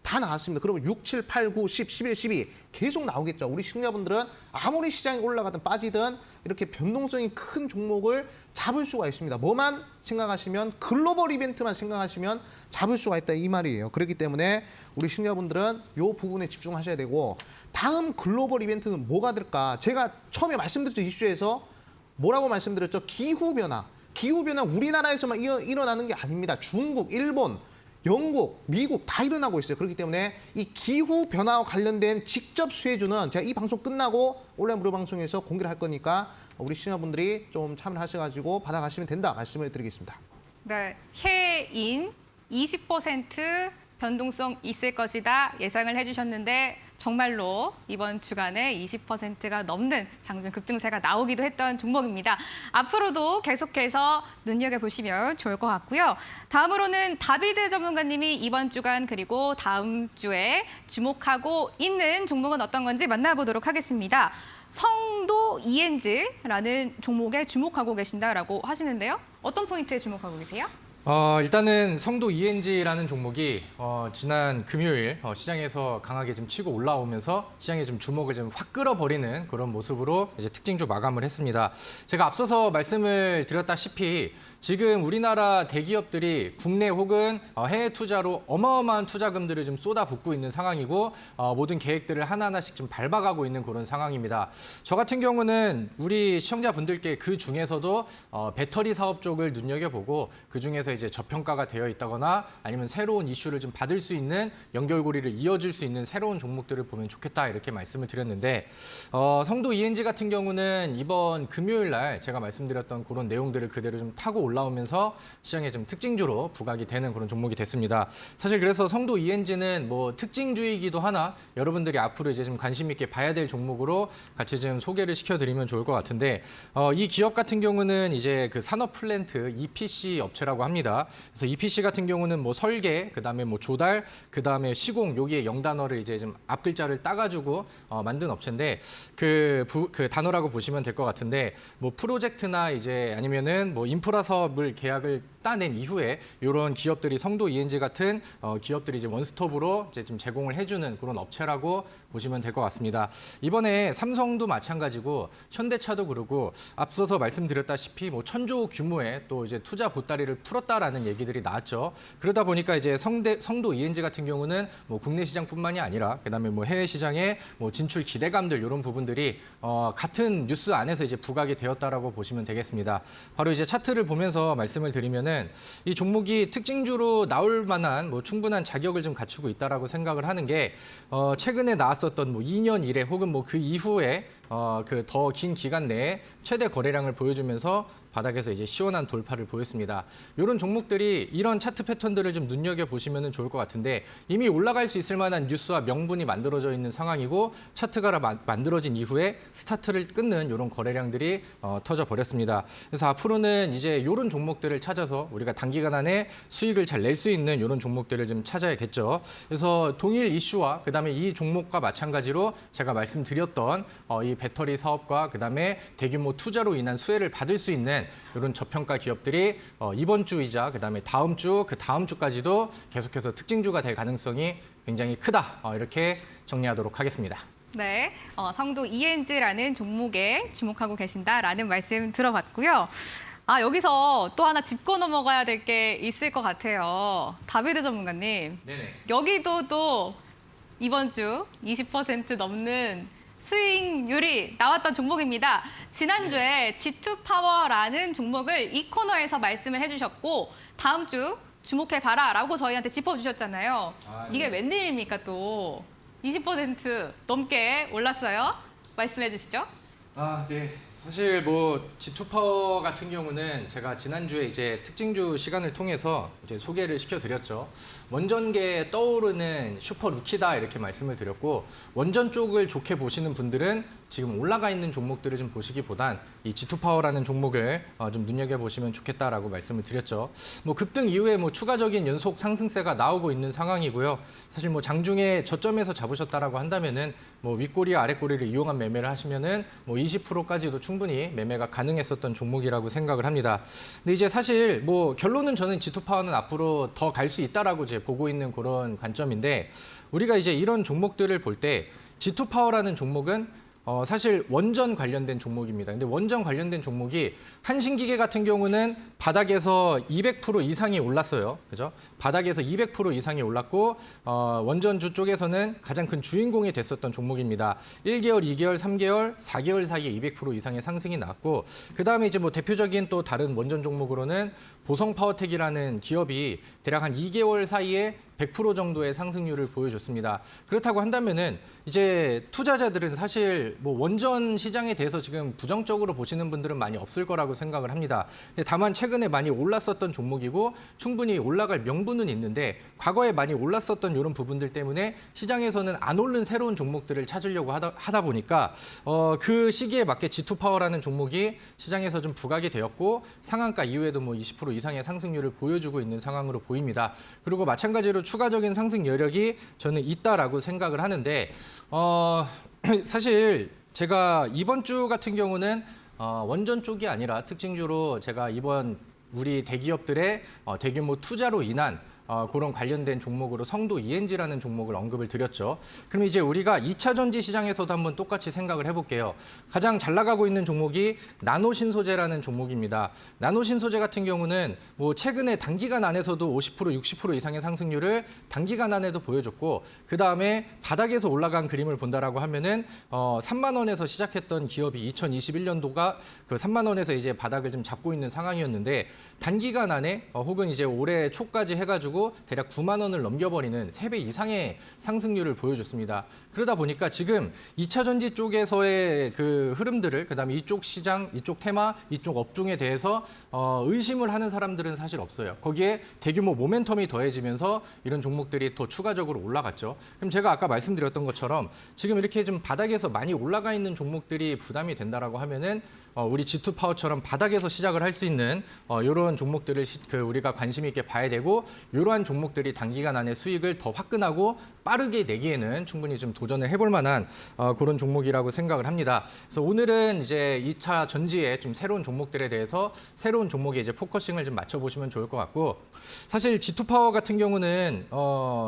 다 나왔습니다. 그러면 6, 7, 8, 9, 10, 11, 12 계속 나오겠죠. 우리 시청자분들은 아무리 시장이 올라가든 빠지든 이렇게 변동성이 큰 종목을 잡을 수가 있습니다. 뭐만 생각하시면 글로벌 이벤트만 생각하시면 잡을 수가 있다 이 말이에요. 그렇기 때문에 우리 시청자분들은 이 부분에 집중하셔야 되고 다음 글로벌 이벤트는 뭐가 될까? 제가 처음에 말씀드렸죠. 이슈에서 뭐라고 말씀드렸죠? 기후변화. 기후변화 우리나라에서만 일어나는 게 아닙니다. 중국, 일본, 영국, 미국 다 일어나고 있어요. 그렇기 때문에 이 기후변화와 관련된 직접 수혜주는 제가 이 방송 끝나고 온라인 무료 방송에서 공개를 할 거니까 우리 시청자분들이 좀 참여하셔가지고 받아가시면 된다 말씀을 드리겠습니다. 네, 해인 20% 변동성 있을 것이다 예상을 해주셨는데 정말로 이번 주간에 20%가 넘는 장중 급등세가 나오기도 했던 종목입니다. 앞으로도 계속해서 눈여겨보시면 좋을 것 같고요. 다음으로는 다비드 전문가님이 이번 주간 그리고 다음 주에 주목하고 있는 종목은 어떤 건지 만나보도록 하겠습니다. 성도 ENG라는 종목에 주목하고 계신다라고 하시는데요. 어떤 포인트에 주목하고 계세요? 일단은 성도 ENG라는 종목이 지난 금요일 시장에서 강하게 좀 치고 올라오면서 시장에 좀 주목을 좀 확 끌어버리는 그런 모습으로 이제 특징주 마감을 했습니다. 제가 앞서서 말씀을 드렸다시피 지금 우리나라 대기업들이 국내 혹은 해외 투자로 어마어마한 투자금들을 좀 쏟아붓고 있는 상황이고 모든 계획들을 하나하나씩 좀 밟아가고 있는 그런 상황입니다. 저 같은 경우는 우리 시청자분들께 그 중에서도 배터리 사업 쪽을 눈여겨보고 그 중에서 이제 저평가가 되어 있다거나 아니면 새로운 이슈를 좀 받을 수 있는 연결고리를 이어줄 수 있는 새로운 종목들을 보면 좋겠다 이렇게 말씀을 드렸는데 성도 ENG 같은 경우는 이번 금요일 날 제가 말씀드렸던 그런 내용들을 그대로 좀 타고 올라오면서 시장에 좀 특징주로 부각이 되는 그런 종목이 됐습니다. 사실 그래서 성도 ENG는 뭐 특징주이기도 하나 여러분들이 앞으로 이제 좀 관심 있게 봐야 될 종목으로 같이 좀 소개를 시켜드리면 좋을 것 같은데 이 기업 같은 경우는 이제 그 산업 플랜트 EPC 업체라고 합니다. 그래서 EPC 같은 경우는 뭐 설계, 그다음에 뭐 조달, 그다음에 시공 여기에 영단어를 이제 좀 앞글자를 따가지고 만든 업체인데 그 단어라고 보시면 될 것 같은데 뭐 프로젝트나 이제 아니면은 뭐 인프라 사업을 계약을 따낸 이후에 이런 기업들이 성도 ENG 같은 기업들이 이제 원스톱으로 이제 좀 제공을 해주는 그런 업체라고 보시면 될 것 같습니다. 이번에 삼성도 마찬가지고 현대차도 그러고 앞서서 말씀드렸다시피 뭐 1,000조 규모의 또 이제 투자 보따리를 풀었다라는 얘기들이 나왔죠. 그러다 보니까 이제 성도 ENG 같은 경우는 뭐 국내 시장뿐만이 아니라 그다음에 뭐 해외 시장의 뭐 진출 기대감들 이런 부분들이 같은 뉴스 안에서 이제 부각이 되었다라고 보시면 되겠습니다. 바로 이제 차트를 보면서 말씀을 드리면은 이 종목이 특징주로 나올 만한 뭐 충분한 자격을 좀 갖추고 있다라고 생각을 하는 게 최근에 나왔었던 뭐 2년 이래 혹은 뭐 그 이후에 그 더 긴 기간 내에 최대 거래량을 보여주면서 바닥에서 이제 시원한 돌파를 보였습니다. 이런 종목들이 이런 차트 패턴들을 좀 눈여겨보시면 좋을 것 같은데 이미 올라갈 수 있을 만한 뉴스와 명분이 만들어져 있는 상황이고 차트가 만들어진 이후에 스타트를 끊는 이런 거래량들이 터져버렸습니다. 그래서 앞으로는 이제 이런 종목들을 찾아서 우리가 단기간 안에 수익을 잘 낼 수 있는 이런 종목들을 좀 찾아야겠죠. 그래서 동일 이슈와 그다음에 이 종목과 마찬가지로 제가 말씀드렸던 이 배터리 사업과 그다음에 대규모 투자로 인한 수혜를 받을 수 있는 이런 저평가 기업들이 이번 주이자 그다음에 다음 주, 그 다음 주까지도 계속해서 특징주가 될 가능성이 굉장히 크다. 이렇게 정리하도록 하겠습니다. 네, 성도 ENG라는 종목에 주목하고 계신다라는 말씀 들어봤고요. 여기서 또 하나 짚고 넘어가야 될 게 있을 것 같아요. 다비드 전문가님. 네네. 여기도 또 이번 주 20% 넘는 수익률이 나왔던 종목입니다. 지난주에 G2파워라는 종목을 이 코너에서 말씀을 해주셨고 다음 주 주목해봐라라고 저희한테 짚어주셨잖아요. 이게 웬일입니까 또 20% 넘게 올랐어요. 말씀해 주시죠. 네. 사실 뭐 G2파워 같은 경우는 제가 지난주에 이제 특징주 시간을 통해서 이제 소개를 시켜드렸죠. 원전계에 떠오르는 슈퍼 루키다 이렇게 말씀을 드렸고 원전 쪽을 좋게 보시는 분들은 지금 올라가 있는 종목들을 좀 보시기보단 이 G2파워라는 종목을 좀 눈여겨보시면 좋겠다라고 말씀을 드렸죠. 뭐 급등 이후에 뭐 추가적인 연속 상승세가 나오고 있는 상황이고요. 사실 뭐 장중에 저점에서 잡으셨다라고 한다면은 뭐 윗꼬리와 아랫꼬리를 이용한 매매를 하시면은 뭐 20%까지도 충분히 충분히 매매가 가능했었던 종목이라고 생각을 합니다. 근데 이제 사실 뭐 결론은 저는 G2파워는 앞으로 더 갈 수 있다라고 이제 보고 있는 그런 관점인데, 우리가 이제 이런 종목들을 볼 때 G2파워라는 종목은 사실 원전 관련된 종목입니다. 근데 원전 관련된 종목이 한신기계 같은 경우는 바닥에서 200% 이상이 올랐어요. 그죠? 바닥에서 200% 이상이 올랐고, 원전주 쪽에서는 가장 큰 주인공이 됐었던 종목입니다. 1개월, 2개월, 3개월, 4개월 사이에 200% 이상의 상승이 났고, 그 다음에 이제 뭐 대표적인 또 다른 원전 종목으로는 보성파워텍이라는 기업이 대략 한 2개월 사이에 100% 정도의 상승률을 보여줬습니다. 그렇다고 한다면은 이제 투자자들은 사실 뭐 원전 시장에 대해서 지금 부정적으로 보시는 분들은 많이 없을 거라고 생각을 합니다. 근데 다만 최근에 많이 올랐었던 종목이고 충분히 올라갈 명분은 있는데, 과거에 많이 올랐었던 이런 부분들 때문에 시장에서는 안 오른 새로운 종목들을 찾으려고 하다 보니까 그 시기에 맞게 G2파워라는 종목이 시장에서 좀 부각이 되었고, 상한가 이후에도 뭐 20% 이상의 상승률을 보여주고 있는 상황으로 보입니다. 그리고 마찬가지로 추가적인 상승 여력이 저는 있다라고 생각을 하는데, 사실 제가 이번 주 같은 경우는 원전 쪽이 아니라 특징주로 제가 이번 우리 대기업들의 대규모 투자로 인한 그런 관련된 종목으로 성도 ENG라는 종목을 언급을 드렸죠. 그럼 이제 우리가 2차 전지 시장에서도 한번 똑같이 생각을 해볼게요. 가장 잘 나가고 있는 종목이 나노신소재라는 종목입니다. 나노신소재 같은 경우는 뭐 최근에 단기간 안에서도 50%, 60% 이상의 상승률을 단기간 안에도 보여줬고, 그 다음에 바닥에서 올라간 그림을 본다라고 하면은 3만 원에서 시작했던 기업이 2021년도가 그 3만 원에서 이제 바닥을 좀 잡고 있는 상황이었는데, 단기간 안에 혹은 이제 올해 초까지 해가지고 대략 9만 원을 넘겨버리는 3배 이상의 상승률을 보여줬습니다. 그러다 보니까 지금 2차 전지 쪽에서의 그 흐름들을, 그다음에 이쪽 시장, 이쪽 테마, 이쪽 업종에 대해서 의심을 하는 사람들은 사실 없어요. 거기에 대규모 모멘텀이 더해지면서 이런 종목들이 더 추가적으로 올라갔죠. 그럼 제가 아까 말씀드렸던 것처럼 지금 이렇게 좀 바닥에서 많이 올라가 있는 종목들이 부담이 된다라고 하면은 우리 G2파워처럼 바닥에서 시작을 할 수 있는 이런 종목들을 우리가 관심 있게 봐야 되고, 이러한 종목들이 단기간 안에 수익을 더 화끈하고 빠르게 내기에는 충분히 좀 도전을 해볼 만한 그런 종목이라고 생각을 합니다. 그래서 오늘은 이제 2차 전지의 좀 새로운 종목들에 대해서 새로운 종목에 이제 포커싱을 좀 맞춰보시면 좋을 것 같고, 사실 G2파워 같은 경우는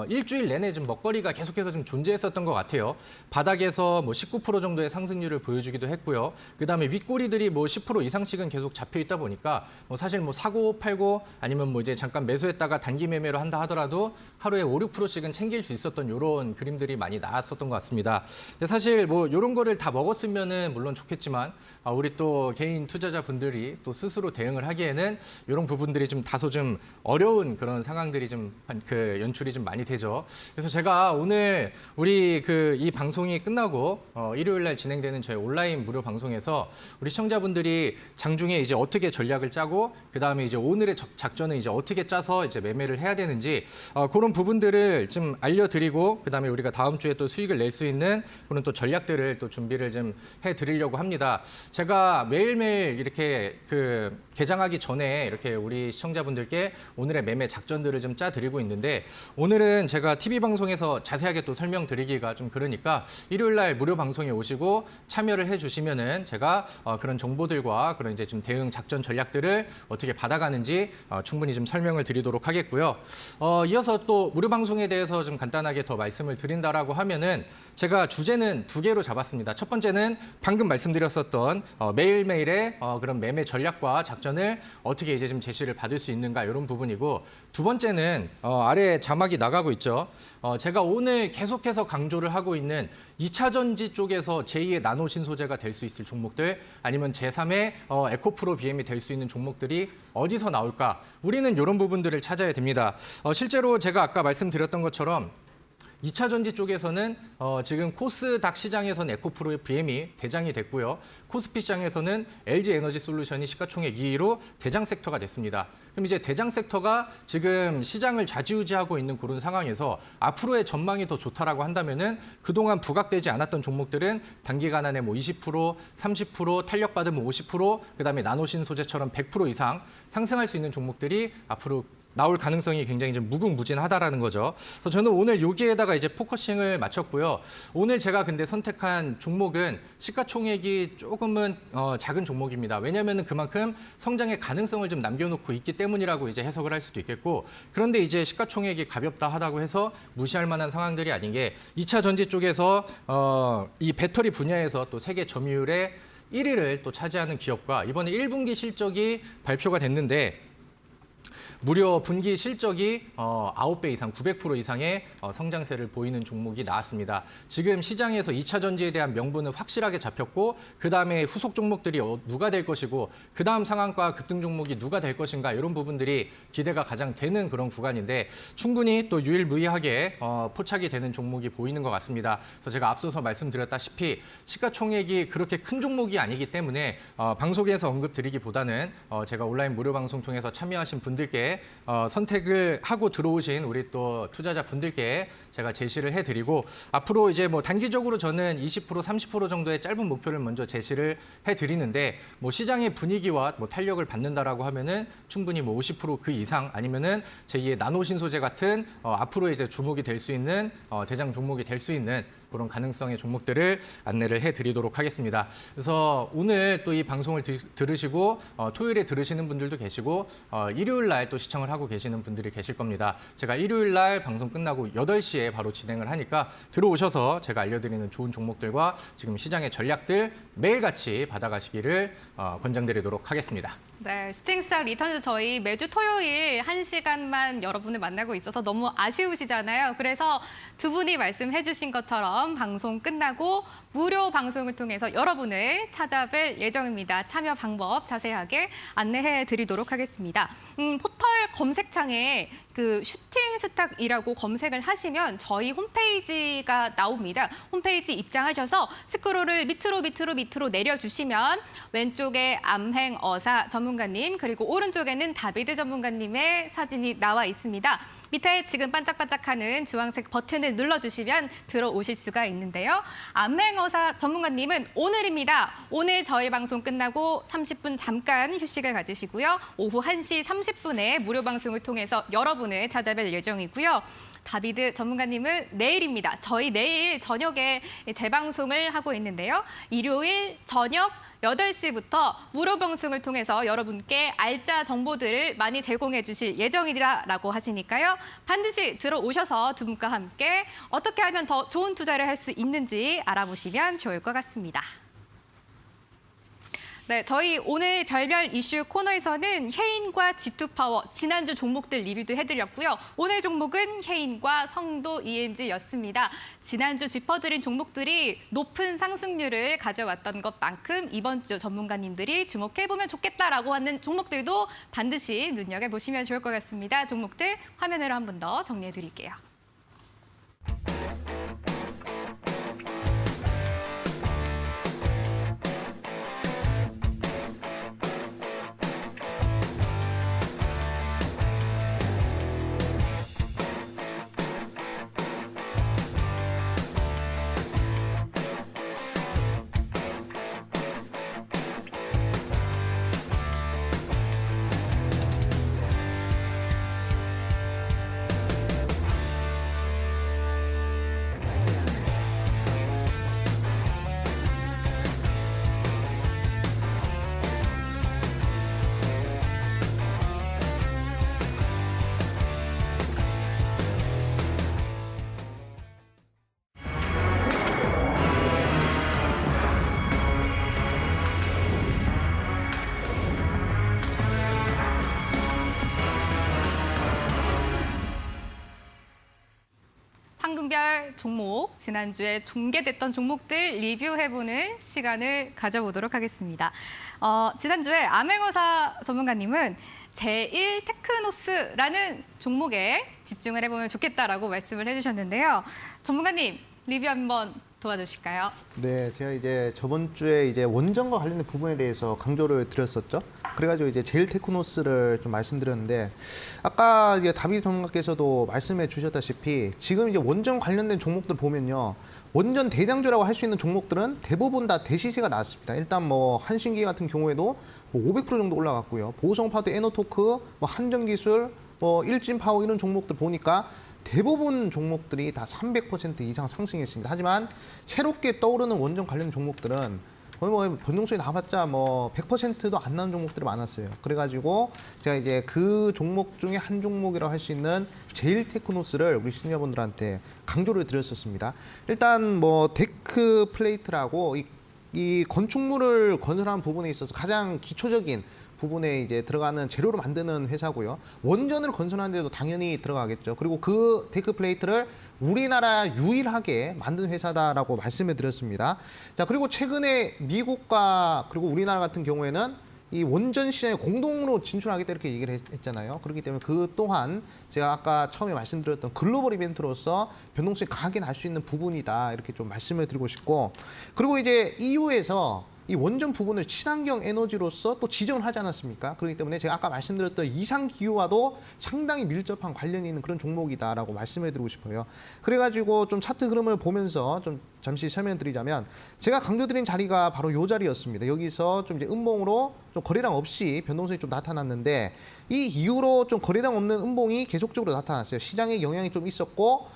일주일 내내 좀 먹거리가 계속해서 좀 존재했었던 것 같아요. 바닥에서 뭐 19% 정도의 상승률을 보여주기도 했고요. 그 다음에 윗꼬리들이 뭐 10% 이상씩은 계속 잡혀 있다 보니까 뭐 사실 뭐 사고 팔고 아니면 뭐 이제 잠깐 매수했다가 단기 매매로 한다 하더라도 하루에 5, 6%씩은 챙길 수 있었던 이런 그림들이 많이 나왔었던 것 같습니다. 근데 사실 뭐 이런 거를 다 먹었으면은 물론 좋겠지만, 우리 또 개인 투자자분들이 또 스스로 대응을 하기에는 이런 부분들이 좀 다소 좀 어려운 그런 상황들이 좀 연출이 좀 많이 되죠. 그래서 제가 오늘 우리 이 방송이 끝나고 일요일 날 진행되는 저희 온라인 무료 방송에서 우리 시청자분들이 장중에 이제 어떻게 전략을 짜고, 그 다음에 이제 오늘의 작전은 이제 어떻게 짜서 이제 매매를 해야 되는지 그런 부분들을 좀 알려드리고, 그 다음에 우리가 다음 주에 또 수익을 낼 수 있는 그런 또 전략들을 또 준비를 좀 해드리려고 합니다. 제가 매일매일 이렇게 개장하기 전에 이렇게 우리 시청자분들께 오늘의 매매 작전들을 좀 짜드리고 있는데, 오늘은 제가 TV 방송에서 자세하게 또 설명드리기가 좀 그러니까 일요일 날 무료 방송에 오시고 참여를 해주시면은 제가 그런 정보들과 그런 이제 좀 대응 작전 전략들을 어떻게 받아가는지 충분히 좀 설명을 드리도록 하겠고요. 이어서 또 무료 방송에 대해서 좀 간단하게 더 말씀을 드린다라고 하면은, 제가 주제는 2개로 잡았습니다. 첫 번째는 방금 말씀드렸었던 매일매일의 그런 매매 전략과 작전을 어떻게 이제 좀 제시를 받을 수 있는가, 이런 부분이고, 두 번째는 아래 자막이 나가고 있죠. 제가 오늘 계속해서 강조를 하고 있는 2차 전지 쪽에서 제2의 나노신소재가 될 수 있을 종목들, 아니면 제3의 에코프로 BM이 될 수 있는 종목들이 어디서 나올까? 우리는 이런 부분들을 찾아야 됩니다. 실제로 제가 아까 말씀드렸던 것처럼 2차 전지 쪽에서는 지금 코스닥 시장에서는 에코프로 BM이 대장이 됐고요. 코스피 시장에서는 LG에너지솔루션이 시가총액 2위로 대장 섹터가 됐습니다. 그럼 이제 대장 섹터가 지금 시장을 좌지우지하고 있는 그런 상황에서 앞으로의 전망이 더 좋다라고 한다면은 그동안 부각되지 않았던 종목들은 단기간 안에 뭐 20%, 30%, 탄력받으면 50%, 그다음에 나노신 소재처럼 100% 이상 상승할 수 있는 종목들이 앞으로 나올 가능성이 굉장히 좀 무궁무진하다라는 거죠. 그래서 저는 오늘 여기에다가 이제 포커싱을 맞췄고요. 오늘 제가 근데 선택한 종목은 시가총액이 조금은 작은 종목입니다. 왜냐하면 그만큼 성장의 가능성을 좀 남겨놓고 있기 때문이라고 이제 해석을 할 수도 있겠고, 그런데 이제 시가총액이 가볍다 하다고 해서 무시할 만한 상황들이 아닌 게 2차 전지 쪽에서 이 배터리 분야에서 또 세계 점유율의 1위를 또 차지하는 기업과 이번에 1분기 실적이 발표가 됐는데 무려 분기 실적이 9배 이상, 900% 이상의 성장세를 보이는 종목이 나왔습니다. 지금 시장에서 2차 전지에 대한 명분은 확실하게 잡혔고 그다음에 후속 종목들이 누가 될 것이고 그다음 상한가 급등 종목이 누가 될 것인가 이런 부분들이 기대가 가장 되는 그런 구간인데 충분히 또 유일무이하게 포착이 되는 종목이 보이는 것 같습니다. 그래서 제가 앞서서 말씀드렸다시피 시가총액이 그렇게 큰 종목이 아니기 때문에 방송에서 언급드리기보다는 제가 온라인 무료 방송 통해서 참여하신 분들께 선택을 하고 들어오신 우리 또 투자자분들께 제가 제시를 해드리고 앞으로 이제 뭐 단기적으로 저는 20% 30% 정도의 짧은 목표를 먼저 제시를 해드리는데 뭐 시장의 분위기와 뭐 탄력을 받는다라고 하면은 충분히 뭐 50% 그 이상 아니면은 제2의 나노신소재 같은 앞으로 이제 주목이 될 수 있는 대장 종목이 될 수 있는 그런 가능성의 종목들을 안내를 해드리도록 하겠습니다. 그래서 오늘 또 이 방송을 들으시고 토요일에 들으시는 분들도 계시고 일요일 날 또 시청을 하고 계시는 분들이 계실 겁니다. 제가 일요일 날 방송 끝나고 8시에 바로 진행을 하니까 들어오셔서 제가 알려드리는 좋은 종목들과 지금 시장의 전략들 매일같이 받아가시기를 권장드리도록 하겠습니다. 네, 슈팅스타 리턴즈 저희 매주 토요일 1시간만 여러분을 만나고 있어서 너무 아쉬우시잖아요. 그래서 두 분이 말씀해 주신 것처럼 방송 끝나고 무료 방송을 통해서 여러분을 찾아뵐 예정입니다. 참여 방법 자세하게 안내해 드리도록 하겠습니다. 포털 검색창에 그 슈팅스탁이라고 검색을 하시면 저희 홈페이지가 나옵니다. 홈페이지 입장하셔서 스크롤을 밑으로 내려주시면 왼쪽에 암행어사 전문가님 그리고 오른쪽에는 다비드 전문가님의 사진이 나와 있습니다. 밑에 지금 반짝반짝하는 주황색 버튼을 눌러주시면 들어오실 수가 있는데요. 암행어사 전문가님은 오늘입니다. 오늘 저희 방송 끝나고 30분 잠깐 휴식을 가지시고요. 오후 1시 30분에 무료 방송을 통해서 여러분을 찾아뵐 예정이고요. 다비드 전문가님은 내일입니다. 저희 내일 저녁에 재방송을 하고 있는데요. 일요일 저녁 8시부터 무료 방송을 통해서 여러분께 알짜 정보들을 많이 제공해 주실 예정이라고 하시니까요. 반드시 들어오셔서 두 분과 함께 어떻게 하면 더 좋은 투자를 할 수 있는지 알아보시면 좋을 것 같습니다. 네, 저희 오늘 별별 이슈 코너에서는 해인과 G2파워 지난주 종목들 리뷰도 해드렸고요. 오늘 종목은 해인과 성도 ENG였습니다. 지난주 짚어드린 종목들이 높은 상승률을 가져왔던 것만큼 이번 주 전문가님들이 주목해보면 좋겠다라고 하는 종목들도 반드시 눈여겨보시면 좋을 것 같습니다. 종목들 화면으로 한 번 더 정리해드릴게요. 황금별 종목, 지난주에 종계됐던 종목들 리뷰해보는 시간을 가져보도록 하겠습니다. 지난주에 암행어사 전문가님은 제1테크노스라는 종목에 집중을 해보면 좋겠다라고 말씀을 해주셨는데요. 전문가님, 리뷰 한번 도와주실까요? 네, 제가 이제 저번 주에 이제 원전과 관련된 부분에 대해서 강조를 드렸었죠. 그래가지고 이제 제일테크노스를 좀 말씀드렸는데 아까 이제 다비드 전문가께서도 말씀해 주셨다시피 지금 이제 원전 관련된 종목들 보면요. 원전 대장주라고 할 수 있는 종목들은 대부분 다 대시세가 나왔습니다. 일단 뭐 한신기 같은 경우에도 뭐 500% 정도 올라갔고요. 보성파도 에너토크, 뭐 한전기술, 뭐 일진 파워 이런 종목들 보니까 대부분 종목들이 다 300% 이상 상승했습니다. 하지만 새롭게 떠오르는 원전 관련 종목들은 거의 뭐 변동성이 나봤자 뭐 100%도 안 나는 종목들이 많았어요. 그래가지고 제가 이제 그 종목 중에 한 종목이라고 할 수 있는 제일테크노스를 우리 시청자분들한테 강조를 드렸었습니다. 일단 뭐 데크 플레이트라고 이 건축물을 건설하는 부분에 있어서 가장 기초적인 부분에 이제 들어가는 재료로 만드는 회사고요. 원전을 건설하는 데도 당연히 들어가겠죠. 그리고 그 데크 플레이트를 우리나라 유일하게 만든 회사다라고 말씀을 드렸습니다. 자, 그리고 최근에 미국과 그리고 우리나라 같은 경우에는 이 원전 시장에 공동으로 진출하겠다 이렇게 얘기를 했잖아요. 그렇기 때문에 그 또한 제가 아까 처음에 말씀드렸던 글로벌 이벤트로서 변동성이 강하게 날 수 있는 부분이다 이렇게 좀 말씀을 드리고 싶고, 그리고 이제 EU에서 이 원전 부분을 친환경 에너지로서 또 지정을 하지 않았습니까? 그렇기 때문에 제가 아까 말씀드렸던 이상기후와도 상당히 밀접한 관련이 있는 그런 종목이다라고 말씀을 드리고 싶어요. 그래가지고 좀 차트 흐름을 보면서 좀 잠시 설명드리자면, 제가 강조드린 자리가 바로 이 자리였습니다. 여기서 좀 이제 음봉으로 좀 거래량 없이 변동성이 좀 나타났는데, 이 이후로 좀 거래량 없는 음봉이 계속적으로 나타났어요. 시장에 영향이 좀 있었고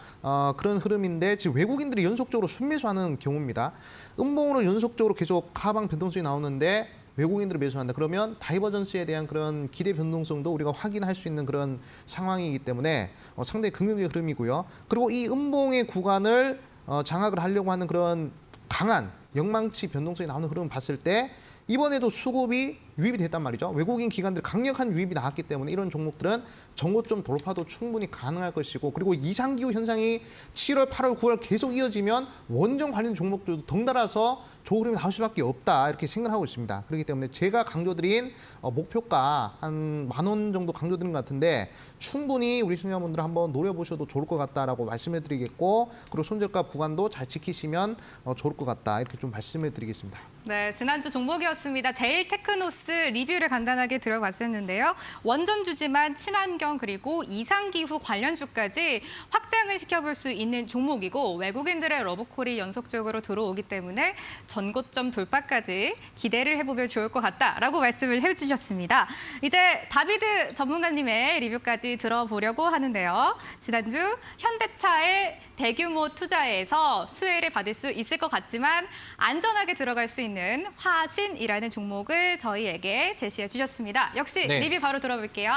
그런 흐름인데, 지금 외국인들이 연속적으로 순매수하는 경우입니다. 음봉으로 연속적으로 계속 하방 변동성이 나오는데 외국인들이 매수한다. 그러면 다이버전스에 대한 그런 기대 변동성도 우리가 확인할 수 있는 그런 상황이기 때문에 상당히 긍정적인 흐름이고요. 그리고 이 음봉의 구간을 장악을 하려고 하는 그런 강한 영망치 변동성이 나오는 흐름을 봤을 때 이번에도 수급이 유입이 됐단 말이죠. 외국인 기관들 강력한 유입이 나왔기 때문에 이런 종목들은 전고점 돌파도 충분히 가능할 것이고, 그리고 이상기후 현상이 7월, 8월, 9월 계속 이어지면 원전 관련 종목들도 덩달아서 좋은 흐름이 나올 수밖에 없다 이렇게 생각하고 있습니다. 그렇기 때문에 제가 강조드린 목표가 한 10,000원 정도 강조드린 것 같은데, 충분히 우리 시청자분들 한번 노려보셔도 좋을 것 같다라고 말씀을 드리겠고, 그리고 손절가 구간도 잘 지키시면 좋을 것 같다 이렇게 좀 말씀을 드리겠습니다. 네, 지난주 종목이었습니다. 제일테크노스 리뷰를 간단하게 들어봤었는데요. 원전주지만 친환경 그리고 이상기후 관련주까지 확장을 시켜볼 수 있는 종목이고, 외국인들의 러브콜이 연속적으로 들어오기 때문에 전고점 돌파까지 기대를 해보면 좋을 것 같다라고 말씀을 해주셨습니다. 이제 다비드 전문가님의 리뷰까지 들어보려고 하는데요. 지난주 현대차의 대규모 투자에서 수혜를 받을 수 있을 것 같지만 안전하게 들어갈 수 있는 화신이라는 종목을 저희에게 제시해 주셨습니다. 역시 네. 리뷰 바로 들어볼게요.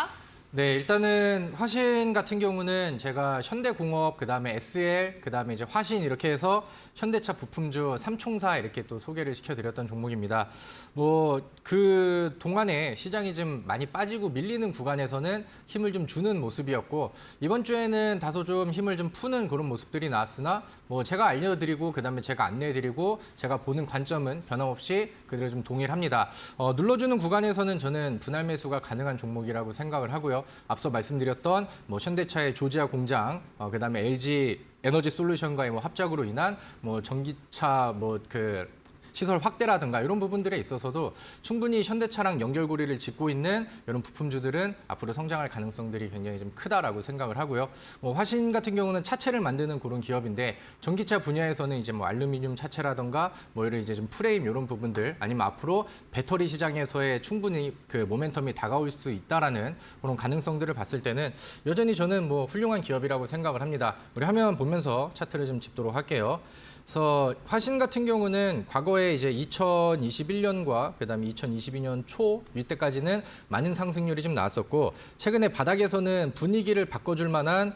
네, 일단은 화신 같은 경우는 제가 현대공업, 그다음에 SL, 그다음에 이제 화신 이렇게 해서 현대차 부품주 3총사 이렇게 또 소개를 시켜드렸던 종목입니다. 뭐 그 동안에 시장이 좀 많이 빠지고 밀리는 구간에서는 힘을 좀 주는 모습이었고, 이번 주에는 다소 좀 힘을 좀 푸는 그런 모습들이 나왔으나 뭐 제가 알려드리고 그다음에 제가 안내해드리고 제가 보는 관점은 변함없이 그대로 좀 동일합니다. 눌러주는 구간에서는 저는 분할 매수가 가능한 종목이라고 생각을 하고요. 앞서 말씀드렸던 뭐 현대차의 조지아 공장, 그다음에 LG 에너지 솔루션과의 뭐 합작으로 인한 뭐 전기차 시설 확대라든가 이런 부분들에 있어서도 충분히 현대차랑 연결고리를 짓고 있는 이런 부품주들은 앞으로 성장할 가능성들이 굉장히 좀 크다라고 생각을 하고요. 뭐 화신 같은 경우는 차체를 만드는 그런 기업인데, 전기차 분야에서는 이제 뭐 알루미늄 차체라든가 뭐 이런 이제 좀 프레임 이런 부분들, 아니면 앞으로 배터리 시장에서의 충분히 그 모멘텀이 다가올 수 있다라는 그런 가능성들을 봤을 때는 여전히 저는 뭐 훌륭한 기업이라고 생각을 합니다. 우리 화면 보면서 차트를 좀 짚도록 할게요. 그래서 화신 같은 경우는 과거에 이제 2021년과 그다음에 2022년 초 이때까지는 많은 상승률이 좀 나왔었고, 최근에 바닥에서는 분위기를 바꿔줄 만한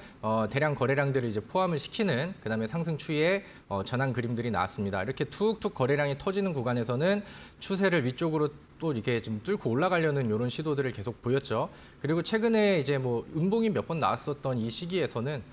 대량 거래량들을 이제 포함을 시키는 그다음에 상승 추이의 전환 그림들이 나왔습니다. 이렇게 툭툭 거래량이 터지는 구간에서는 추세를 위쪽으로 또 이게 좀 뚫고 올라가려는 이런 시도들을 계속 보였죠. 그리고 최근에 이제 뭐 음봉이 몇 번 나왔었던 이 시기에서는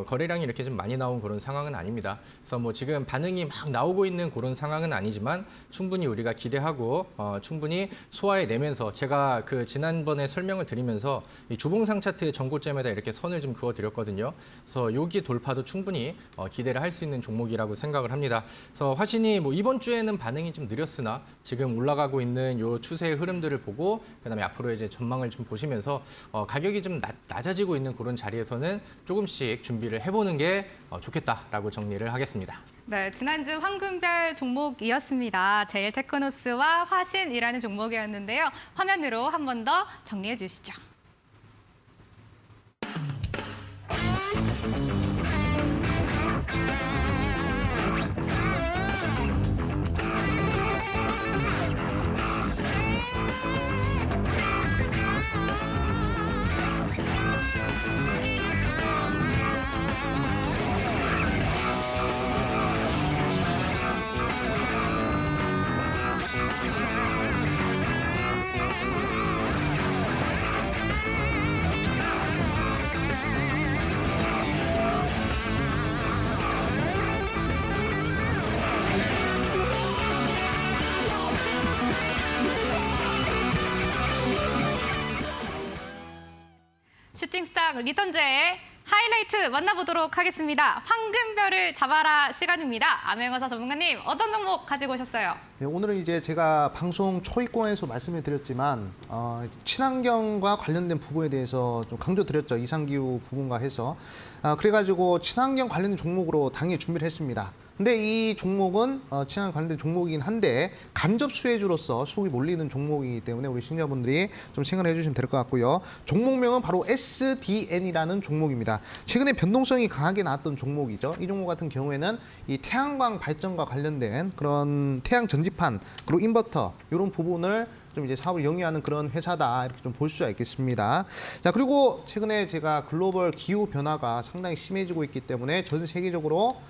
거래량이 이렇게 좀 많이 나온 그런 상황은 아닙니다. 그래서 뭐 지금 반응이 막 나오고 있는 그런 상황은 아니지만 충분히 우리가 기대하고 충분히 소화해내면서, 제가 그 지난번에 설명을 드리면서 이 주봉상 차트의 전고점에다 이렇게 선을 좀 그어드렸거든요. 그래서 여기 돌파도 충분히 기대를 할 수 있는 종목이라고 생각을 합니다. 그래서 화신이 뭐 이번 주에는 반응이 좀 느렸으나 지금 올라가고 있는 요 추세의 흐름들을 보고 그다음에 앞으로 이제 전망을 좀 보시면서 가격이 좀 낮아지고 있는 그런 자리에서는 조금씩 준비를 해보는 게 좋겠다라고 정리를 하겠습니다. 네, 지난주 황금별 종목이었습니다. 제일테크노스와 화신이라는 종목이었는데요. 화면으로 한 번 더 정리해 주시죠. 살짝 리턴제의 하이라이트 만나보도록 하겠습니다. 황금별을 잡아라 시간입니다. 암행어사 전문가님, 어떤 종목 가지고 오셨어요? 네, 오늘은 이제 제가 방송 초입권에서 말씀을 드렸지만 친환경과 관련된 부분에 대해서 좀 강조드렸죠. 이상기후 부분과 해서. 그래가지고 친환경 관련된 종목으로 당연히 준비를 했습니다. 근데 이 종목은 친환경 관련된 종목이긴 한데 간접 수혜주로서 수익이 몰리는 종목이기 때문에 우리 시청자분들이 좀 생각을 해주시면 될 것 같고요. 종목명은 바로 SDN이라는 종목입니다. 최근에 변동성이 강하게 나왔던 종목이죠. 이 종목 같은 경우에는 이 태양광 발전과 관련된 그런 태양 전지판 그리고 인버터 이런 부분을 좀 이제 사업을 영위하는 그런 회사다 이렇게 좀 볼 수가 있겠습니다. 자, 그리고 최근에 제가 글로벌 기후 변화가 상당히 심해지고 있기 때문에 전 세계적으로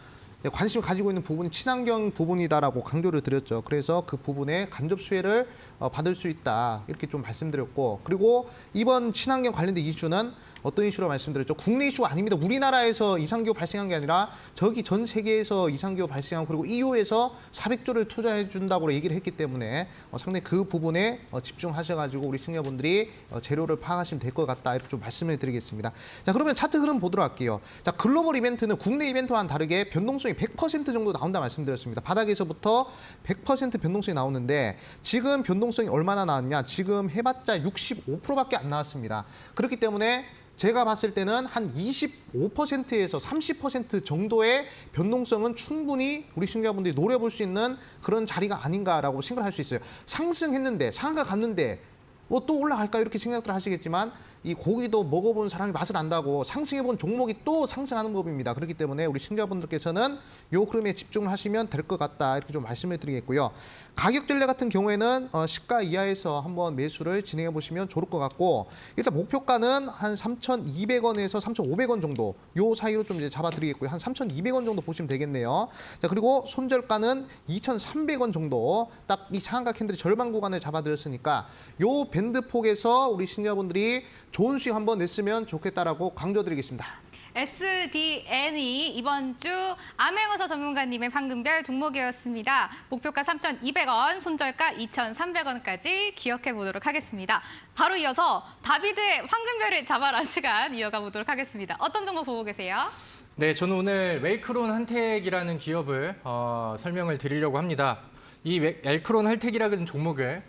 관심을 가지고 있는 부분이 친환경 부분이다라고 강조를 드렸죠. 그래서 그 부분에 간접 수혜를 받을 수 있다 이렇게 좀 말씀드렸고, 그리고 이번 친환경 관련된 이슈는 어떤 이슈로 말씀드렸죠? 국내 이슈가 아닙니다. 우리나라에서 이상기후 발생한 게 아니라 저기 전 세계에서 이상기후 발생하고 그리고 EU에서 400조를 투자해 준다고 얘기를 했기 때문에 상당히 그 부분에 집중하셔가지고 우리 시청자분들이 재료를 파악하시면 될 것 같다 이렇게 좀 말씀을 드리겠습니다. 자, 그러면 차트 흐름 보도록 할게요. 자, 글로벌 이벤트는 국내 이벤트와는 다르게 변동성이 100% 정도 나온다 말씀드렸습니다. 바닥에서부터 100% 변동성이 나오는데 지금 변동성이 얼마나 나왔냐? 지금 해봤자 65%밖에 안 나왔습니다. 그렇기 때문에 제가 봤을 때는 한 25%에서 30% 정도의 변동성은 충분히 우리 시청자분들이 노려볼 수 있는 그런 자리가 아닌가라고 생각할 수 있어요. 상승했는데, 상한가 갔는데 뭐 또 올라갈까 이렇게 생각들 하시겠지만 이 고기도 먹어본 사람이 맛을 안다고 상승해본 종목이 또 상승하는 법입니다. 그렇기 때문에 우리 시청자분들께서는 요 흐름에 집중을 하시면 될 것 같다 이렇게 좀 말씀을 드리겠고요. 가격 전략 같은 경우에는 시가 이하에서 한번 매수를 진행해 보시면 좋을 것 같고, 일단 목표가는 한 3,200원에서 3,500원 정도 요 사이로 좀 이제 잡아드리겠고요. 한 3,200원 정도 보시면 되겠네요. 자, 그리고 손절가는 2,300원 정도 딱 이 상한가 캔들의 절반 구간을 잡아드렸으니까 요 밴드 폭에서 우리 시청자분들이 좋은 수익 한번 냈으면 좋겠다라고 강조드리겠습니다. SDN이 이번 주 암행어사 전문가님의 황금별 종목이었습니다. 목표가 3,200원, 손절가 2,300원까지 기억해 보도록 하겠습니다. 바로 이어서 다비드의 황금별을 잡아라 시간 이어가 보도록 하겠습니다. 어떤 종목 보고 계세요? 네, 저는 오늘 웰크론 한택이라는 기업을 설명을 드리려고 합니다. 이 엘크론 할텍이라는 종목을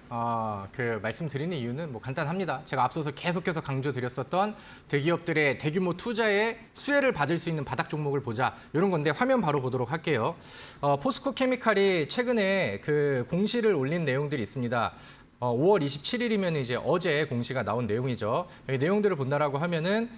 말씀드리는 이유는 뭐 간단합니다. 제가 앞서서 계속해서 강조드렸었던 대기업들의 대규모 투자에 수혜를 받을 수 있는 바닥 종목을 보자 이런 건데, 화면 바로 보도록 할게요. 포스코 케미칼이 최근에 그 공시를 올린 내용들이 있습니다. 5월 27일이면 이제 어제 공시가 나온 내용이죠. 이 내용들을 본다라고 하면은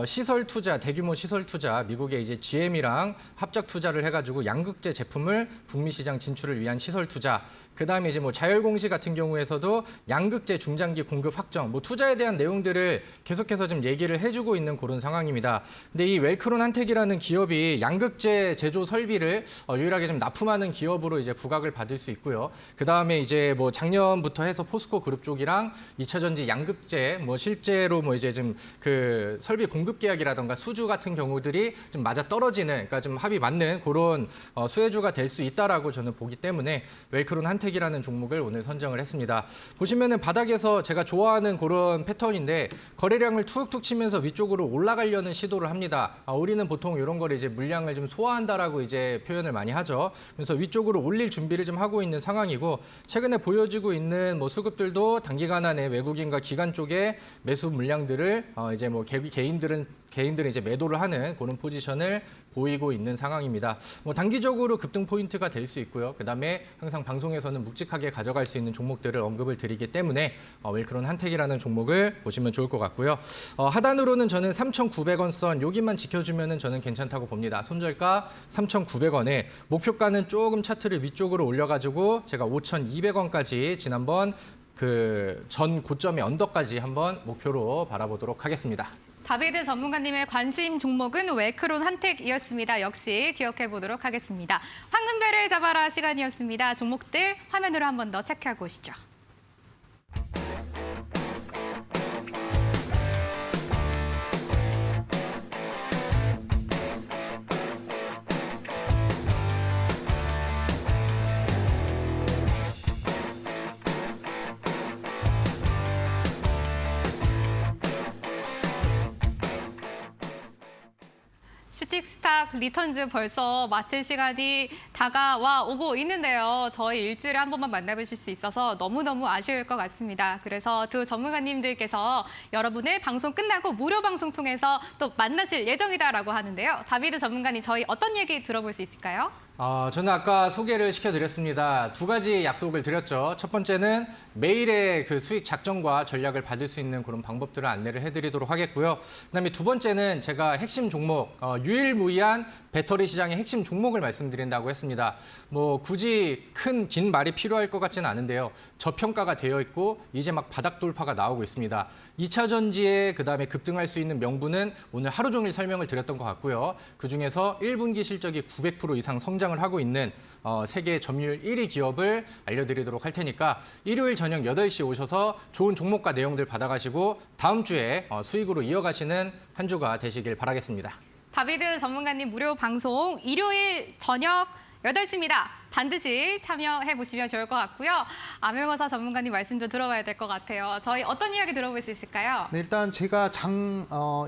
시설 투자, 대규모 시설 투자, 미국의 이제 GM이랑 합작 투자를 해가지고 양극재 제품을 북미 시장 진출을 위한 시설 투자. 그다음에 이제 뭐 자율 공시 같은 경우에서도 양극재 중장기 공급 확정, 뭐 투자에 대한 내용들을 계속해서 좀 얘기를 해주고 있는 그런 상황입니다. 근데 이 웰크론 한택이라는 기업이 양극재 제조 설비를 유일하게 좀 납품하는 기업으로 이제 부각을 받을 수 있고요. 그다음에 이제 뭐 작년부터 해서 포스코 그룹 쪽이랑 2차 전지 양극재, 뭐 실제로 뭐 이제 좀 그 설비 공급 계약이라던가 수주 같은 경우들이 좀 맞아 떨어지는, 그러니까 좀 합이 맞는 그런 수혜주가 될 수 있다라고 저는 보기 때문에 웰크론 한택이라는 종목을 오늘 선정을 했습니다. 보시면은 바닥에서 제가 좋아하는 그런 패턴인데 거래량을 툭툭 치면서 위쪽으로 올라가려는 시도를 합니다. 우리는 보통 이런 거를 이제 물량을 좀 소화한다라고 이제 표현을 많이 하죠. 그래서 위쪽으로 올릴 준비를 좀 하고 있는 상황이고, 최근에 보여지고 있는 뭐 수급들도 단기간 안에 외국인과 기관 쪽에 매수 물량들을 이제 뭐 개인들은 이제 매도를 하는 그런 포지션을 보이고 있는 상황입니다. 뭐 단기적으로 급등 포인트가 될 수 있고요. 그다음에 항상 방송에서는 묵직하게 가져갈 수 있는 종목들을 언급을 드리기 때문에 웰크론 한택이라는 종목을 보시면 좋을 것 같고요. 하단으로는 저는 3,900원 선 여기만 지켜주면은 저는 괜찮다고 봅니다. 손절가 3,900원에 목표가는 조금 차트를 위쪽으로 올려가지고 제가 5,200원까지 지난번 그 전 고점의 언더까지 한번 목표로 바라보도록 하겠습니다. 다비드 전문가님의 관심 종목은 웰크론 한택이었습니다. 역시 기억해 보도록 하겠습니다. 황금별을 잡아라 시간이었습니다. 종목들 화면으로 한 번 더 체크하고 오시죠. 주식 스탁 리턴즈 벌써 마칠 시간이 다가와 오고 있는데요. 저희 일주일에 한 번만 만나보실 수 있어서 너무너무 아쉬울 것 같습니다. 그래서 두 전문가님들께서 여러분을 방송 끝나고 무료 방송 통해서 또 만나실 예정이다라고 하는데요. 다비드 전문가님, 저희 어떤 얘기 들어볼 수 있을까요? 저는 아까 소개를 시켜드렸습니다. 두 가지 약속을 드렸죠. 첫 번째는 매일의 그 수익 작전과 전략을 받을 수 있는 그런 방법들을 안내를 해드리도록 하겠고요. 그다음에 두 번째는 제가 핵심 종목, 유일무이한 배터리 시장의 핵심 종목을 말씀드린다고 했습니다. 뭐 굳이 긴 말이 필요할 것 같지는 않은데요. 저평가가 되어 있고 이제 막 바닥 돌파가 나오고 있습니다. 2차 전지에 그다음에 급등할 수 있는 명분은 오늘 하루 종일 설명을 드렸던 것 같고요. 그중에서 1분기 실적이 900% 이상 성장을 하고 있는 세계 점유율 1위 기업을 알려드리도록 할 테니까 일요일 저녁 8시에 오셔서 좋은 종목과 내용들 받아가시고 다음 주에 수익으로 이어가시는 한 주가 되시길 바라겠습니다. 다비드 전문가님 무료 방송 일요일 저녁 8시입니다. 반드시 참여해 보시면 좋을 것 같고요. 암행어사 전문가님 말씀도 들어봐야 될 것 같아요. 저희 어떤 이야기 들어볼 수 있을까요? 네, 일단 제가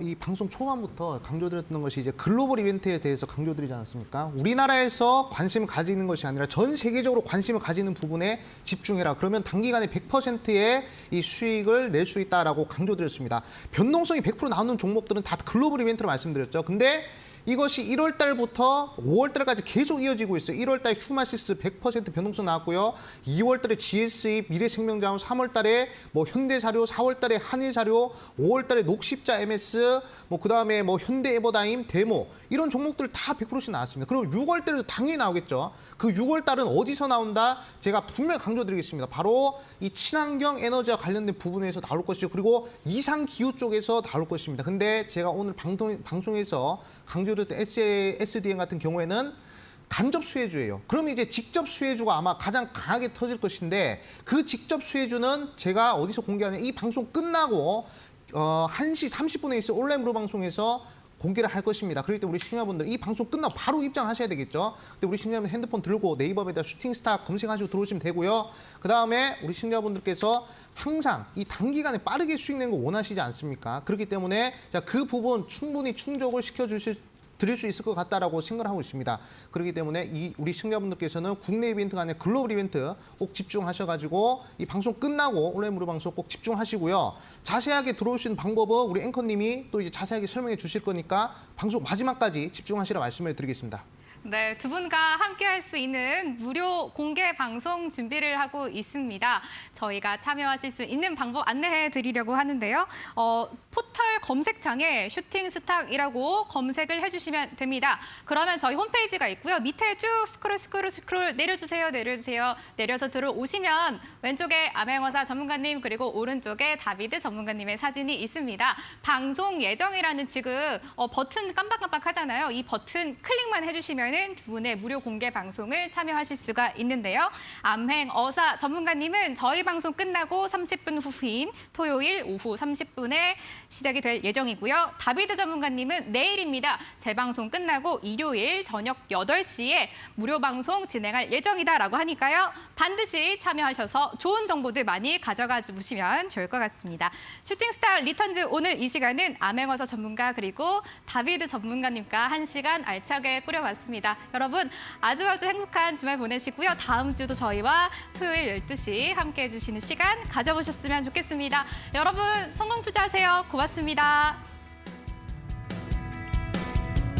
이 방송 초반부터 강조드렸던 것이 이제 글로벌 이벤트에 대해서 강조드리지 않았습니까? 우리나라에서 관심을 가지는 것이 아니라 전 세계적으로 관심을 가지는 부분에 집중해라. 그러면 단기간에 100%의 이 수익을 낼 수 있다라고 강조드렸습니다. 변동성이 100% 나오는 종목들은 다 글로벌 이벤트로 말씀드렸죠. 근데 이것이 1월 달부터 5월 달까지 계속 이어지고 있어요. 1월 달 휴마시스 100% 변동성 나왔고요. 2월 달에 GSE 미래생명자원, 3월 달에 뭐 현대사료, 4월 달에 한일사료, 5월 달에 녹십자 MS, 뭐 그다음에 뭐 현대에버다임, 데모 이런 종목들 다 100%씩 나왔습니다. 그리고 6월 달에도 당연히 나오겠죠. 그 6월 달은 어디서 나온다? 제가 분명히 강조드리겠습니다. 바로 이 친환경 에너지와 관련된 부분에서 나올 것이고 그리고 이상기후 쪽에서 나올 것입니다. 근데 제가 오늘 방송에서 강조드렸던 SDN 같은 경우에는 간접 수혜주예요. 그러면 이제 직접 수혜주가 아마 가장 강하게 터질 것인데 그 직접 수혜주는 제가 어디서 공개하냐 이 방송 끝나고 1시 30분에 있을 온라인 무료 방송에서 공개를 할 것입니다. 그렇기 때문에 우리 시청자분들 이 방송 끝나고 바로 입장하셔야 되겠죠. 근데 우리 시청자분 핸드폰 들고 네이버에다 슈팅스타 검색하시고 들어오시면 되고요. 그다음에 우리 시청자분들께서 항상 이 단기간에 빠르게 수익 내는 거 원하시지 않습니까? 그렇기 때문에 그 부분 충분히 충족을 드릴 수 있을 것 같다라고 생각을 하고 있습니다. 그렇기 때문에 우리 시청자분들께서는 국내 이벤트가 아니라 글로벌 이벤트 꼭 집중하셔가지고 이 방송 끝나고 온라인 무료 방송 꼭 집중하시고요. 자세하게 들어올 수 있는 방법은 우리 앵커님이 또 이제 자세하게 설명해 주실 거니까 방송 마지막까지 집중하시라 말씀을 드리겠습니다. 네, 두 분과 함께 할 수 있는 무료 공개 방송 준비를 하고 있습니다. 저희가 참여하실 수 있는 방법 안내해 드리려고 하는데요. 포털 검색창에 슈팅스탁이라고 검색을 해주시면 됩니다. 그러면 저희 홈페이지가 있고요. 밑에 쭉 스크롤 내려주세요. 내려서 들어오시면 왼쪽에 암행어사 전문가님 그리고 오른쪽에 다비드 전문가님의 사진이 있습니다. 방송 예정이라는 지금 버튼 깜빡깜빡 하잖아요. 이 버튼 클릭만 해주시면 두 분의 무료 공개 방송을 참여하실 수가 있는데요. 암행어사 전문가님은 저희 방송 끝나고 30분 후인 토요일 오후 30분에 시작이 될 예정이고요. 다비드 전문가님은 내일입니다. 재방송 끝나고 일요일 저녁 8시에 무료 방송 진행할 예정이다라고 하니까요. 반드시 참여하셔서 좋은 정보들 많이 가져가 주시면 좋을 것 같습니다. 슈팅스타 리턴즈 오늘 이 시간은 암행어사 전문가 그리고 다비드 전문가님과 1시간 알차게 꾸려봤습니다. 여러분 아주 행복한 주말 보내시고요. 다음 주도 저희와 토요일 12시 함께해 주시는 시간 가져보셨으면 좋겠습니다. 여러분 성공 투자하세요. 고맙습니다.